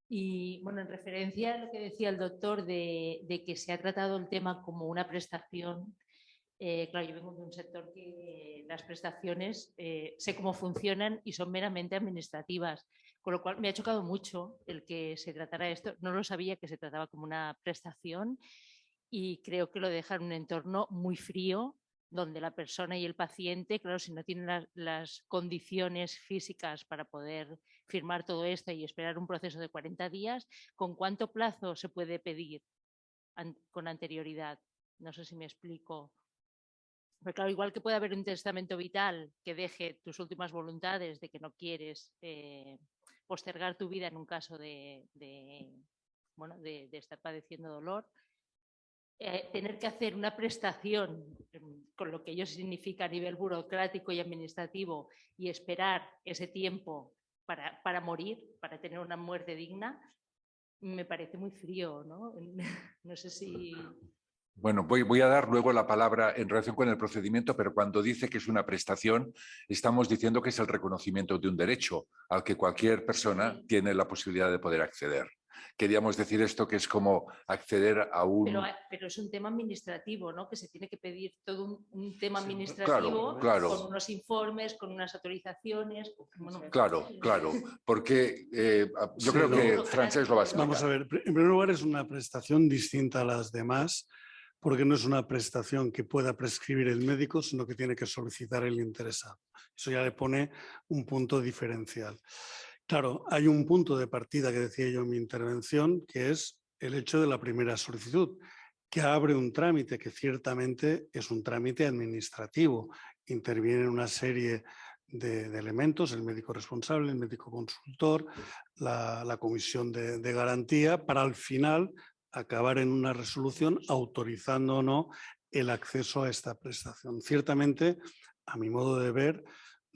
Y bueno, en referencia a lo que decía el doctor de que se ha tratado el tema como una prestación, claro, yo vengo de un sector que las prestaciones sé cómo funcionan y son meramente administrativas, con lo cual me ha chocado mucho el que se tratara esto. No lo sabía que se trataba como una prestación y creo que lo deja en un entorno muy frío, donde la persona y el paciente, claro, si no tienen las condiciones físicas para poder firmar todo esto y esperar un proceso de 40 días, ¿con cuánto plazo se puede pedir con anterioridad? No sé si me explico. Pero claro, igual que puede haber un testamento vital que deje tus últimas voluntades de que no quieres postergar tu vida en un caso de estar padeciendo dolor, tener que hacer una prestación con lo que ello significa a nivel burocrático y administrativo y esperar ese tiempo para morir, para tener una muerte digna, me parece muy frío, ¿no? No sé si... Bueno, voy a dar luego la palabra en relación con el procedimiento, pero cuando dice que es una prestación, estamos diciendo que es el reconocimiento de un derecho al que cualquier persona tiene la posibilidad de poder acceder. Queríamos decir esto, que es como acceder a un... Pero es un tema administrativo, ¿no? Que se tiene que pedir todo un tema administrativo, claro. Con unos informes, con unas autorizaciones. Bueno, claro, porque yo creo que Francesc lo va a explicar. Vamos a ver, en primer lugar es una prestación distinta a las demás, porque no es una prestación que pueda prescribir el médico, sino que tiene que solicitar el interesado. Eso ya le pone un punto diferencial. Claro, hay un punto de partida que decía yo en mi intervención, que es el hecho de la primera solicitud, que abre un trámite que ciertamente es un trámite administrativo. Intervienen una serie de elementos, el médico responsable, el médico consultor, la comisión de garantía, para al final acabar en una resolución autorizando o no el acceso a esta prestación. Ciertamente, a mi modo de ver,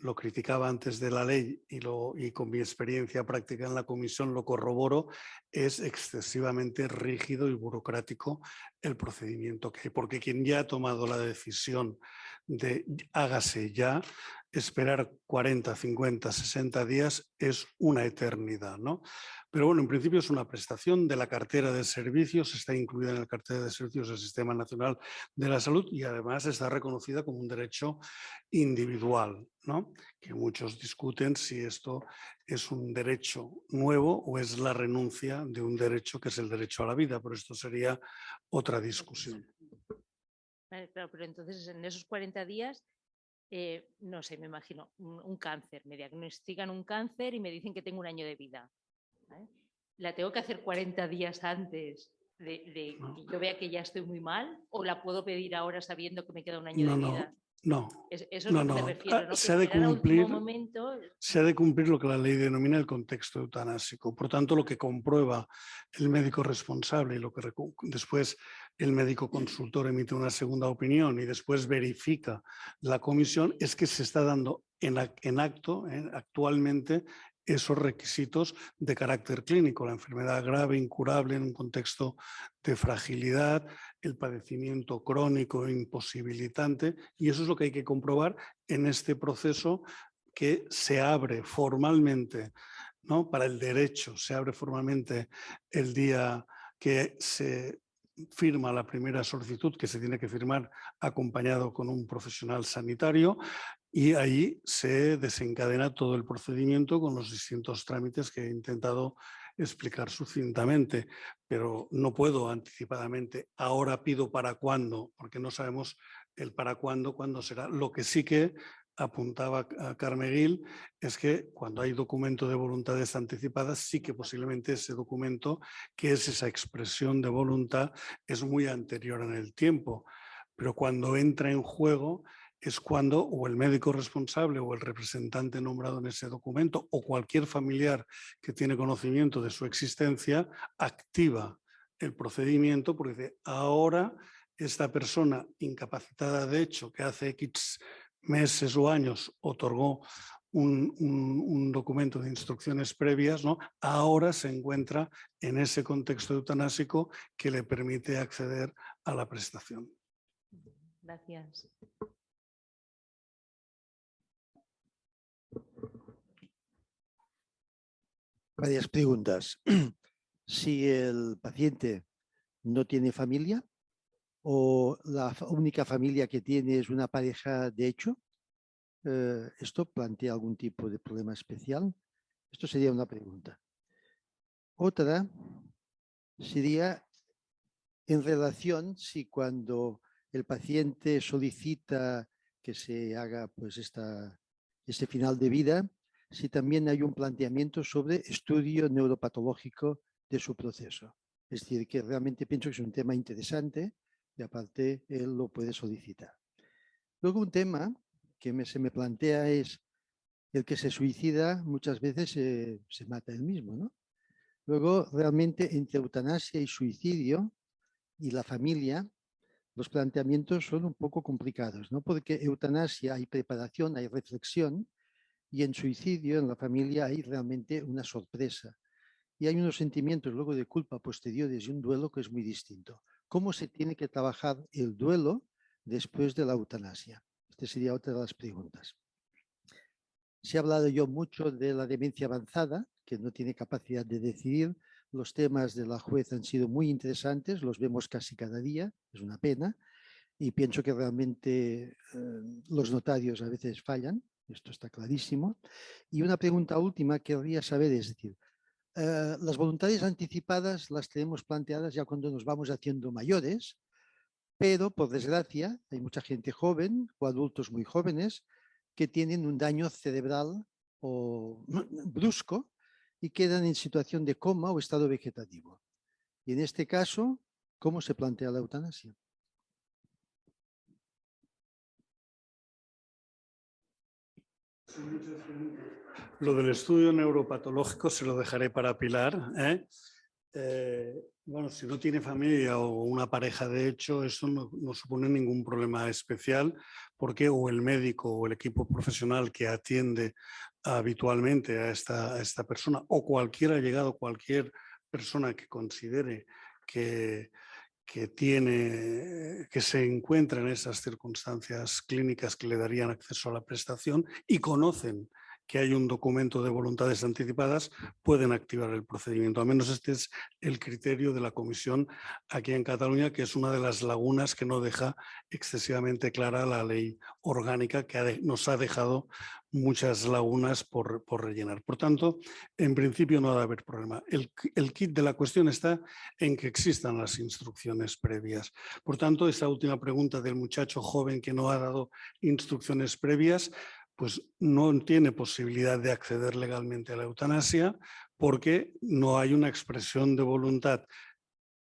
lo criticaba antes de la ley y con mi experiencia práctica en la comisión lo corroboro, es excesivamente rígido y burocrático el procedimiento que hay, porque quien ya ha tomado la decisión de hágase ya, esperar 40, 50, 60 días es una eternidad, ¿no? Pero bueno, en principio es una prestación de la cartera de servicios, está incluida en la cartera de servicios del Sistema Nacional de la Salud y además está reconocida como un derecho individual, ¿no? Que muchos discuten si esto es un derecho nuevo o es la renuncia de un derecho que es el derecho a la vida, pero esto sería otra discusión. Vale, claro, pero entonces en esos 40 días, no sé, me imagino un cáncer, me diagnostican un cáncer y me dicen que tengo un año de vida. ¿Vale? ¿La tengo que hacer 40 días antes de que yo vea que ya estoy muy mal o la puedo pedir ahora sabiendo que me queda un año de vida? No. Eso es lo que me refiero, ¿no? Se ha de Que esperar a último cumplir, momento. se ha de cumplir lo que la ley denomina el contexto eutanásico. Por tanto, lo que comprueba el médico responsable y lo que después el médico consultor emite una segunda opinión y después verifica la comisión es que se está dando en acto actualmente esos requisitos de carácter clínico, la enfermedad grave, incurable en un contexto de fragilidad, el padecimiento crónico imposibilitante, y eso es lo que hay que comprobar en este proceso que se abre formalmente, ¿no? Para el derecho, se abre formalmente el día que se firma la primera solicitud, que se tiene que firmar acompañado con un profesional sanitario, y ahí se desencadena todo el procedimiento con los distintos trámites que he intentado explicar sucintamente, pero no puedo anticipadamente, ahora pido para cuándo, porque no sabemos el para cuándo será. Lo que sí que apuntaba a Carmeguil es que cuando hay documento de voluntades anticipadas, sí que posiblemente ese documento, que es esa expresión de voluntad, es muy anterior en el tiempo, pero cuando entra en juego es cuando o el médico responsable o el representante nombrado en ese documento o cualquier familiar que tiene conocimiento de su existencia activa el procedimiento porque dice, ahora esta persona incapacitada de hecho que hace X meses o años otorgó un documento de instrucciones previas, ¿no? Ahora se encuentra en ese contexto eutanásico que le permite acceder a la prestación. Gracias. Varias preguntas. Si el paciente no tiene familia o la única familia que tiene es una pareja de hecho, ¿esto plantea algún tipo de problema especial? Esto sería una pregunta. Otra sería en relación si cuando el paciente solicita que se haga pues este final de vida, si también hay un planteamiento sobre estudio neuropatológico de su proceso. Es decir, que realmente pienso que es un tema interesante y aparte él lo puede solicitar. Luego un tema que se me plantea es el que se suicida muchas veces se mata él mismo, ¿no? Luego realmente entre eutanasia y suicidio y la familia los planteamientos son un poco complicados, ¿no? Porque eutanasia hay preparación, hay reflexión, y en suicidio, en la familia, hay realmente una sorpresa. Y hay unos sentimientos luego de culpa posteriores y un duelo que es muy distinto. ¿Cómo se tiene que trabajar el duelo después de la eutanasia? Esta sería otra de las preguntas. Se ha hablado yo mucho de la demencia avanzada, que no tiene capacidad de decidir. Los temas de la juez han sido muy interesantes, los vemos casi cada día, es una pena. Y pienso que realmente los notarios a veces fallan. Esto está clarísimo. Y una pregunta última que querría saber es decir, las voluntades anticipadas las tenemos planteadas ya cuando nos vamos haciendo mayores, pero por desgracia hay mucha gente joven o adultos muy jóvenes que tienen un daño cerebral o brusco y quedan en situación de coma o estado vegetativo. Y en este caso, ¿cómo se plantea la eutanasia? Lo del estudio neuropatológico se lo dejaré para Pilar. Bueno, si no tiene familia o una pareja de hecho, eso no supone ningún problema especial porque o el médico o el equipo profesional que atiende habitualmente a esta persona o cualquier persona que considere que se encuentra en esas circunstancias clínicas que le darían acceso a la prestación y conocen que hay un documento de voluntades anticipadas, pueden activar el procedimiento. Al menos este es el criterio de la Comisión aquí en Cataluña, que es una de las lagunas que no deja excesivamente clara la ley orgánica, que nos ha dejado muchas lagunas por rellenar. Por tanto, en principio no ha de haber problema. El kit de la cuestión está en que existan las instrucciones previas. Por tanto, esa última pregunta del muchacho joven que no ha dado instrucciones previas, pues no tiene posibilidad de acceder legalmente a la eutanasia porque no hay una expresión de voluntad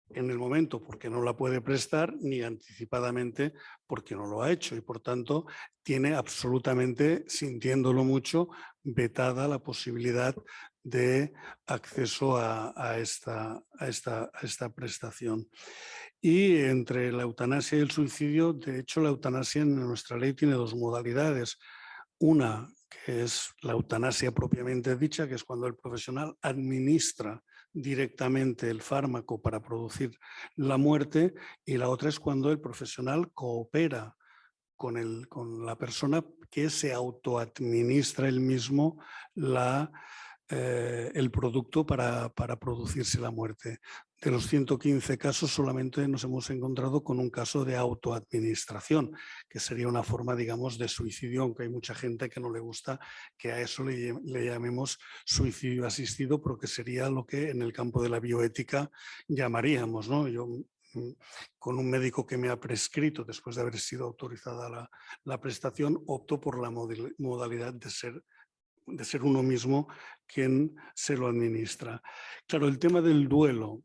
en el momento porque no la puede prestar, ni anticipadamente porque no lo ha hecho. Y por tanto, tiene absolutamente, sintiéndolo mucho, vetada la posibilidad de acceso a esta prestación. Y entre la eutanasia y el suicidio, de hecho, la eutanasia en nuestra ley tiene dos modalidades. Una, que es la eutanasia propiamente dicha, que es cuando el profesional administra directamente el fármaco para producir la muerte, y la otra es cuando el profesional coopera con la persona que se autoadministra él mismo el producto para producirse la muerte. De los 115 casos solamente nos hemos encontrado con un caso de autoadministración, que sería una forma, digamos, de suicidio, aunque hay mucha gente que no le gusta que a eso le llamemos suicidio asistido, porque sería lo que en el campo de la bioética llamaríamos, ¿no? Yo, con un médico que me ha prescrito, después de haber sido autorizada la prestación, opto por la modalidad de ser uno mismo quien se lo administra. Claro, el tema del duelo,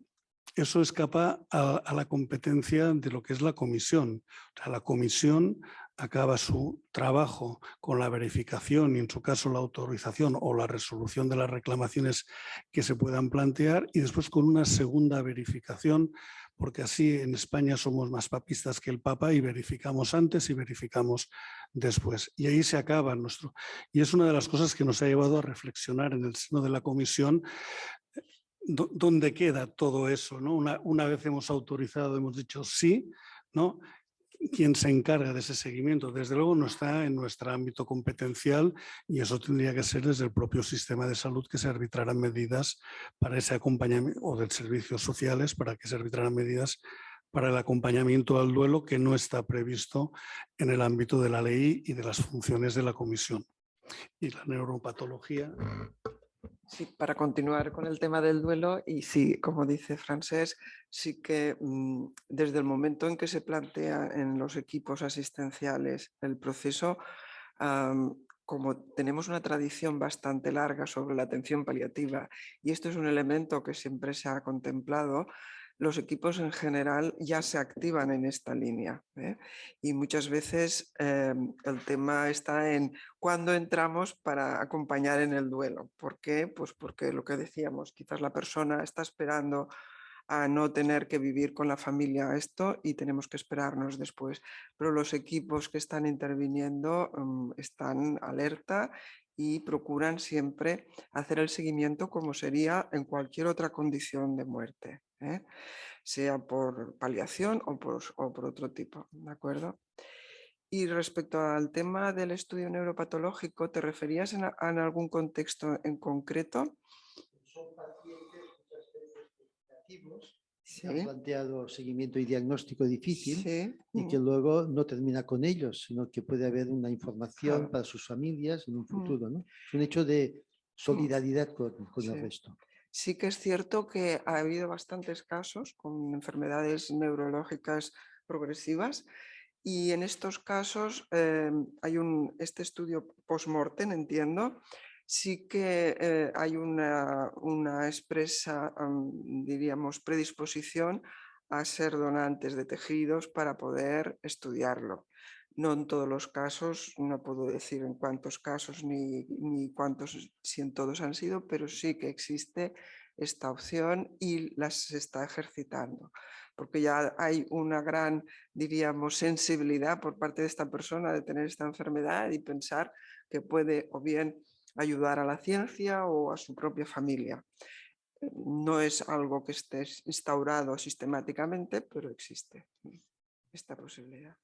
eso escapa a la competencia de lo que es la comisión. O sea, la comisión acaba su trabajo con la verificación y, en su caso, la autorización o la resolución de las reclamaciones que se puedan plantear, y después con una segunda verificación, porque así en España somos más papistas que el Papa y verificamos antes y verificamos después. Y ahí se acaba nuestro... Y es una de las cosas que nos ha llevado a reflexionar en el seno de la comisión. ¿Dónde queda todo eso, ¿no? Una vez hemos autorizado, hemos dicho sí, ¿no? ¿Quién se encarga de ese seguimiento? Desde luego no está en nuestro ámbito competencial, y eso tendría que ser desde el propio sistema de salud, que se arbitraran medidas para ese acompañamiento, o de servicios sociales, para que se arbitraran medidas para el acompañamiento al duelo, que no está previsto en el ámbito de la ley y de las funciones de la comisión. Y la neuropatología... Sí, para continuar con el tema del duelo, y sí, como dice Francesc, sí que desde el momento en que se plantea en los equipos asistenciales el proceso, como tenemos una tradición bastante larga sobre la atención paliativa, y esto es un elemento que siempre se ha contemplado, los equipos en general ya se activan en esta línea, ¿eh? Y muchas veces el tema está en cuándo entramos para acompañar en el duelo. ¿Por qué? Pues porque lo que decíamos, quizás la persona está esperando a no tener que vivir con la familia esto y tenemos que esperarnos después. Pero los equipos que están interviniendo están alerta y procuran siempre hacer el seguimiento como sería en cualquier otra condición de muerte, ¿eh? Sea por paliación o por otro tipo, ¿de acuerdo? Y respecto al tema del estudio neuropatológico, ¿te referías en algún contexto en concreto? Son pacientes muchas veces vegetativos, Sí. han planteado seguimiento y diagnóstico difícil, Sí. y que luego no termina con ellos, sino que puede haber una información Claro. para sus familias en un futuro, ¿no? Es un hecho de solidaridad con Sí. el resto. Sí que es cierto que ha habido bastantes casos con enfermedades neurológicas progresivas, y en estos casos hay este estudio post-mortem, entiendo, sí que hay una expresa, diríamos, predisposición a ser donantes de tejidos para poder estudiarlo. No en todos los casos, no puedo decir en cuántos casos ni cuántos, si en todos han sido, pero sí que existe esta opción y se está ejercitando, porque ya hay una gran, diríamos, sensibilidad por parte de esta persona de tener esta enfermedad y pensar que puede o bien ayudar a la ciencia o a su propia familia. No es algo que esté instaurado sistemáticamente, pero existe esta posibilidad.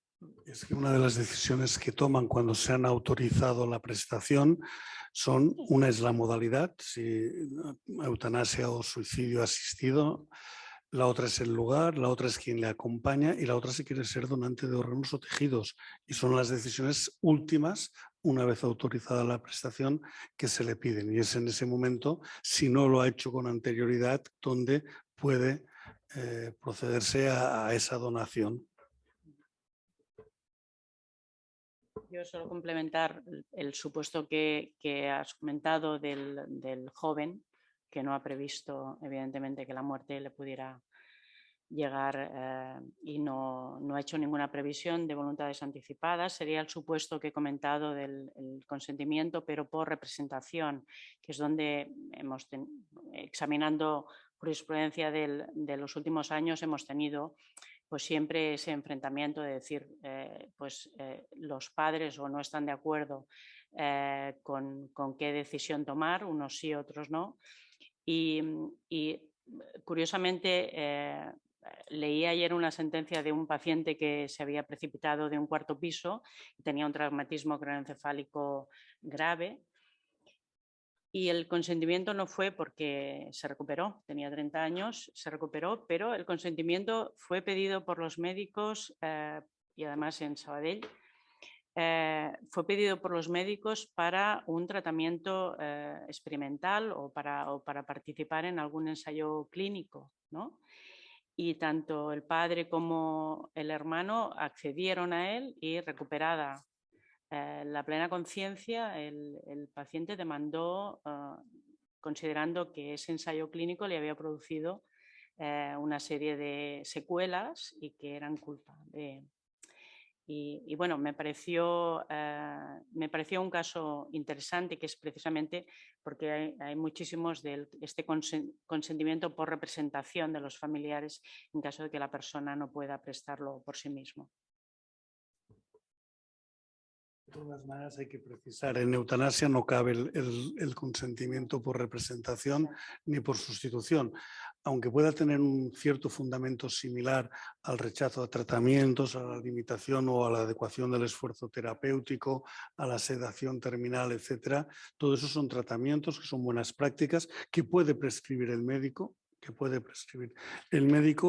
Es que una de las decisiones que toman cuando se han autorizado la prestación son, una es la modalidad, si eutanasia o suicidio asistido, la otra es el lugar, la otra es quien le acompaña, y la otra si quiere ser donante de órganos o tejidos. Y son las decisiones últimas, una vez autorizada la prestación, que se le piden. Y es en ese momento, si no lo ha hecho con anterioridad, donde puede procederse a esa donación. Yo solo complementar el supuesto que has comentado del joven que no ha previsto, evidentemente, que la muerte le pudiera llegar y no ha hecho ninguna previsión de voluntades anticipadas. Sería el supuesto que he comentado del el consentimiento, pero por representación, que es donde examinando jurisprudencia de los últimos años, hemos tenido pues siempre ese enfrentamiento de decir, los padres o no están de acuerdo con qué decisión tomar, unos sí, otros no. Y curiosamente, leí ayer una sentencia de un paciente que se había precipitado de un cuarto piso y tenía un traumatismo craneoencefálico grave. Y el consentimiento no fue porque se recuperó, tenía 30 años, se recuperó, pero el consentimiento fue pedido por los médicos y además en Sabadell, fue pedido por los médicos para un tratamiento experimental o para participar en algún ensayo clínico, ¿no? Y tanto el padre como el hermano accedieron a él y recuperada la plena conciencia, el paciente demandó considerando que ese ensayo clínico le había producido una serie de secuelas y que eran culpa de... Y bueno, me pareció un caso interesante, que es precisamente porque hay muchísimos de este consentimiento por representación de los familiares en caso de que la persona no pueda prestarlo por sí mismo. De todas maneras, hay que precisar, en eutanasia no cabe el consentimiento por representación ni por sustitución, aunque pueda tener un cierto fundamento similar al rechazo a tratamientos, a la limitación o a la adecuación del esfuerzo terapéutico, a la sedación terminal, etcétera. Todo eso son tratamientos que son buenas prácticas que puede prescribir el médico,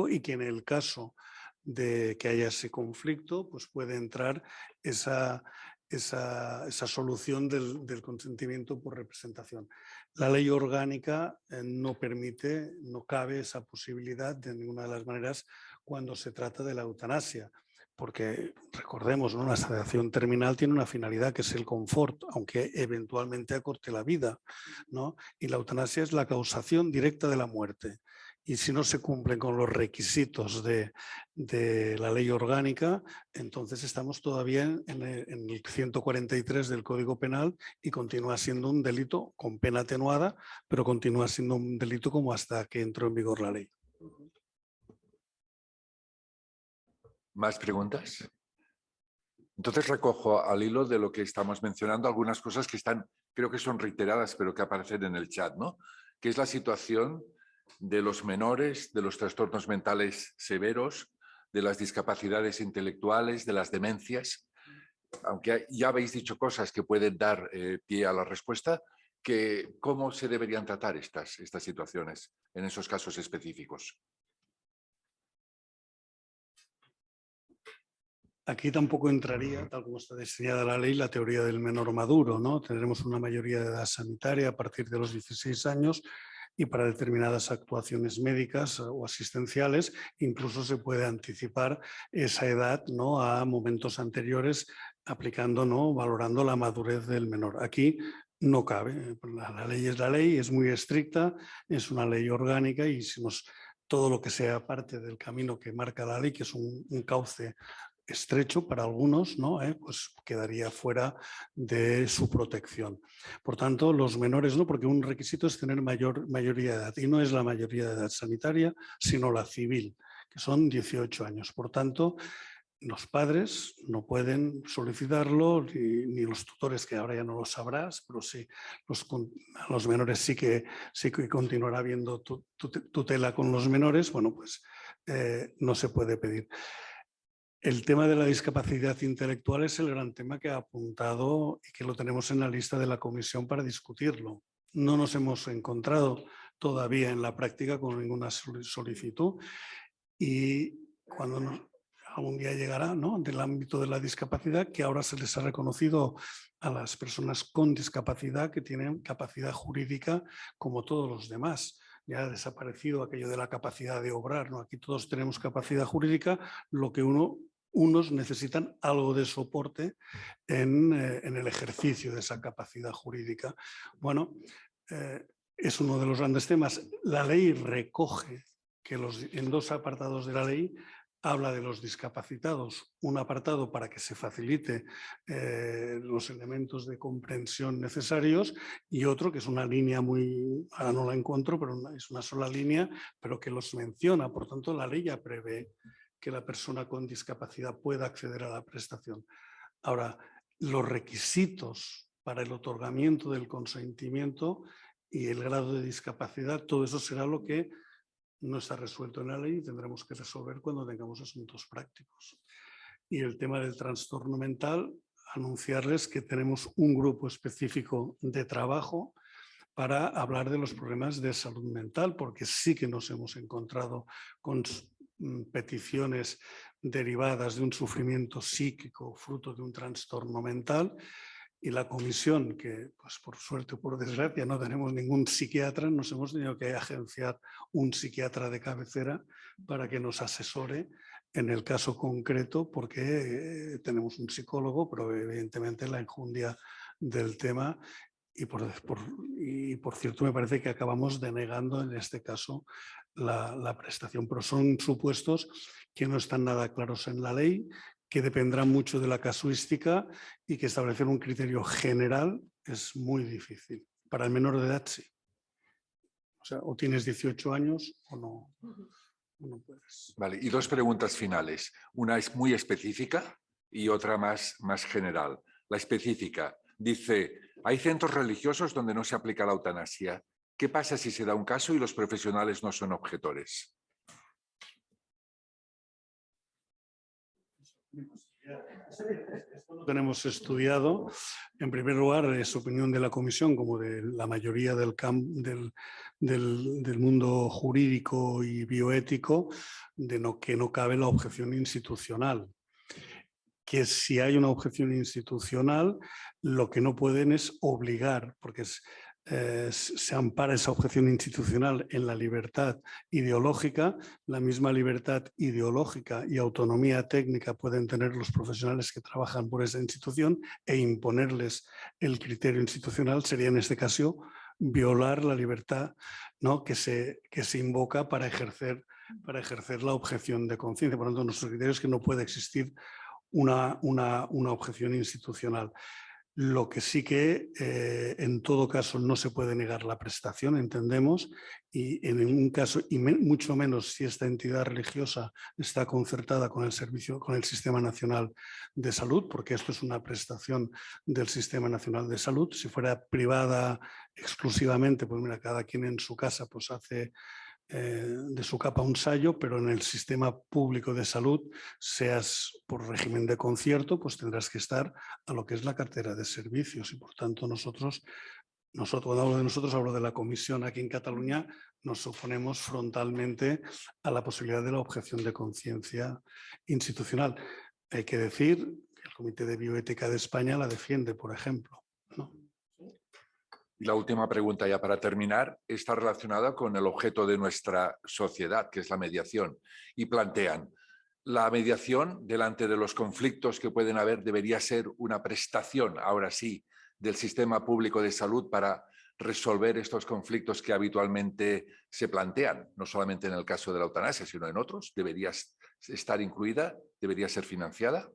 y que en el caso de que haya ese conflicto, pues puede entrar esa solución del consentimiento por representación. La ley orgánica no permite, no cabe esa posibilidad de ninguna de las maneras cuando se trata de la eutanasia, porque recordemos, ¿no? La sedación terminal tiene una finalidad que es el confort, aunque eventualmente acorte la vida, ¿no? Y la eutanasia es la causación directa de la muerte. Y si no se cumplen con los requisitos de la ley orgánica, entonces estamos todavía en el 143 del Código Penal y continúa siendo un delito con pena atenuada, pero continúa siendo un delito como hasta que entró en vigor la ley. ¿Más preguntas? Entonces recojo al hilo de lo que estamos mencionando algunas cosas que creo que son reiteradas, pero que aparecen en el chat, ¿no? Que es la situación de los menores, de los trastornos mentales severos, de las discapacidades intelectuales, de las demencias. Aunque ya habéis dicho cosas que pueden dar pie a la respuesta, ¿cómo se deberían tratar estas situaciones en esos casos específicos? Aquí tampoco entraría, tal como está diseñada la ley, la teoría del menor maduro, ¿no? Tendremos una mayoría de edad sanitaria a partir de los 16 años y para determinadas actuaciones médicas o asistenciales incluso se puede anticipar esa edad, ¿no? A momentos anteriores, aplicando, ¿no? Valorando la madurez del menor. Aquí no cabe, la ley es la ley, es muy estricta, es una ley orgánica y todo lo que sea parte del camino que marca la ley, que es un cauce estrecho para algunos, ¿no? Pues quedaría fuera de su protección. Por tanto, los menores no, porque un requisito es tener mayoría de edad y no es la mayoría de edad sanitaria, sino la civil, que son 18 años. Por tanto, los padres no pueden solicitarlo, ni los tutores, que ahora ya no lo sabrás, pero sí, los menores sí que continuará habiendo tutela con los menores, bueno, pues no se puede pedir. El tema de la discapacidad intelectual es el gran tema que ha apuntado y que lo tenemos en la lista de la comisión para discutirlo. No nos hemos encontrado todavía en la práctica con ninguna solicitud y cuando algún día llegará, ¿no? Del ámbito de la discapacidad, que ahora se les ha reconocido a las personas con discapacidad que tienen capacidad jurídica como todos los demás. Ya ha desaparecido aquello de la capacidad de obrar, ¿no? Aquí todos tenemos capacidad jurídica, lo que unos necesitan algo de soporte en el ejercicio de esa capacidad jurídica. Bueno, es uno de los grandes temas. La ley recoge que en dos apartados de la ley habla de los discapacitados, un apartado para que se facilite los elementos de comprensión necesarios y otro que es una línea muy, ahora no la encuentro, pero es una sola línea, pero que los menciona. Por tanto, la ley ya prevé que la persona con discapacidad pueda acceder a la prestación. Ahora, los requisitos para el otorgamiento del consentimiento y el grado de discapacidad, todo eso será lo que no está resuelto en la ley y tendremos que resolver cuando tengamos asuntos prácticos. Y el tema del trastorno mental, anunciarles que tenemos un grupo específico de trabajo para hablar de los problemas de salud mental, porque sí que nos hemos encontrado con peticiones derivadas de un sufrimiento psíquico fruto de un trastorno mental. Y la comisión, que pues por suerte o por desgracia no tenemos ningún psiquiatra, nos hemos tenido que agenciar un psiquiatra de cabecera para que nos asesore en el caso concreto, porque tenemos un psicólogo, pero evidentemente la enjundia del tema y por cierto me parece que acabamos denegando en este caso la prestación, pero son supuestos que no están nada claros en la ley, que dependerán mucho de la casuística y que establecer un criterio general es muy difícil. Para el menor de edad sí. O sea, o tienes 18 años o no puedes. Vale, y dos preguntas finales. Una es muy específica y otra más general. La específica dice, hay centros religiosos donde no se aplica la eutanasia. ¿Qué pasa si se da un caso y los profesionales no son objetores? Esto lo tenemos estudiado. En primer lugar, es opinión de la comisión, como de la mayoría del mundo jurídico y bioético, que no cabe la objeción institucional. Que si hay una objeción institucional, lo que no pueden es obligar, porque se ampara esa objeción institucional en la libertad ideológica. La misma libertad ideológica y autonomía técnica pueden tener los profesionales que trabajan por esa institución, e imponerles el criterio institucional sería en este caso violar la libertad, ¿no?, que se invoca para ejercer la objeción de conciencia. Por lo tanto, nuestro criterio es que no puede existir una objeción institucional. Lo que sí que en todo caso no se puede negar la prestación, entendemos, y en ningún caso, y mucho menos si esta entidad religiosa está concertada con el Sistema Nacional de Salud, porque esto es una prestación del Sistema Nacional de Salud. Si fuera privada exclusivamente, pues mira, cada quien en su casa pues hace de su capa un sayo, pero en el sistema público de salud, seas por régimen de concierto, pues tendrás que estar a lo que es la cartera de servicios y por tanto nosotros cuando hablo de nosotros, hablo de la comisión aquí en Cataluña, nos oponemos frontalmente a la posibilidad de la objeción de conciencia institucional. Hay que decir que el Comité de Bioética de España la defiende, por ejemplo, ¿no? Y la última pregunta ya para terminar está relacionada con el objeto de nuestra sociedad, que es la mediación. Y plantean, la mediación delante de los conflictos que pueden haber debería ser una prestación, ahora sí, del sistema público de salud para resolver estos conflictos que habitualmente se plantean, no solamente en el caso de la eutanasia, sino en otros. ¿Debería estar incluida? ¿Debería ser financiada?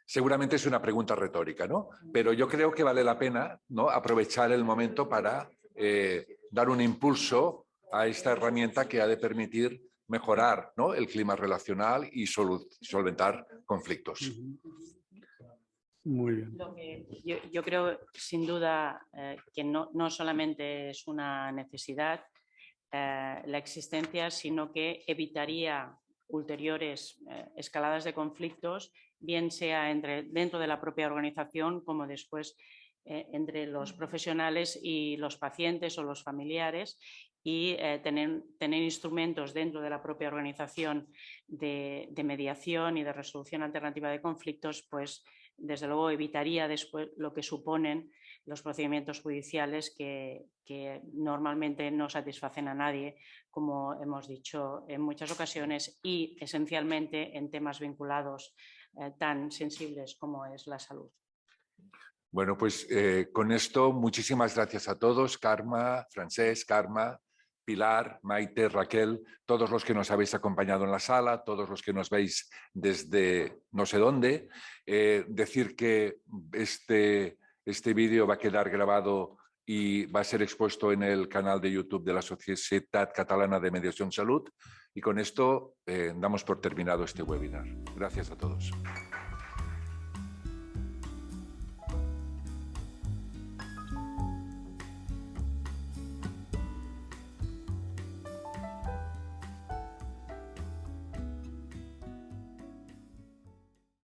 Seguramente es una pregunta retórica, ¿no? Pero yo creo que vale la pena, ¿no?, aprovechar el momento para dar un impulso a esta herramienta que ha de permitir mejorar, ¿no?, el clima relacional y solventar conflictos. Muy bien. Yo creo, sin duda, que no solamente es una necesidad la existencia, sino que evitaría ulteriores escaladas de conflictos, bien sea dentro de la propia organización como después entre los profesionales y los pacientes o los familiares, y tener instrumentos dentro de la propia organización de mediación y de resolución alternativa de conflictos, pues desde luego evitaría después lo que suponen los procedimientos judiciales que normalmente no satisfacen a nadie, como hemos dicho en muchas ocasiones, y esencialmente en temas vinculados tan sensibles como es la salud. Bueno, pues con esto muchísimas gracias a todos, Carme, Francesc, Carme, Pilar, Maite, Raquel, todos los que nos habéis acompañado en la sala, todos los que nos veis desde no sé dónde. Decir que este vídeo va a quedar grabado y va a ser expuesto en el canal de YouTube de la Societat Catalana de Mediació en Salut. Y con esto damos por terminado este webinar. Gracias a todos.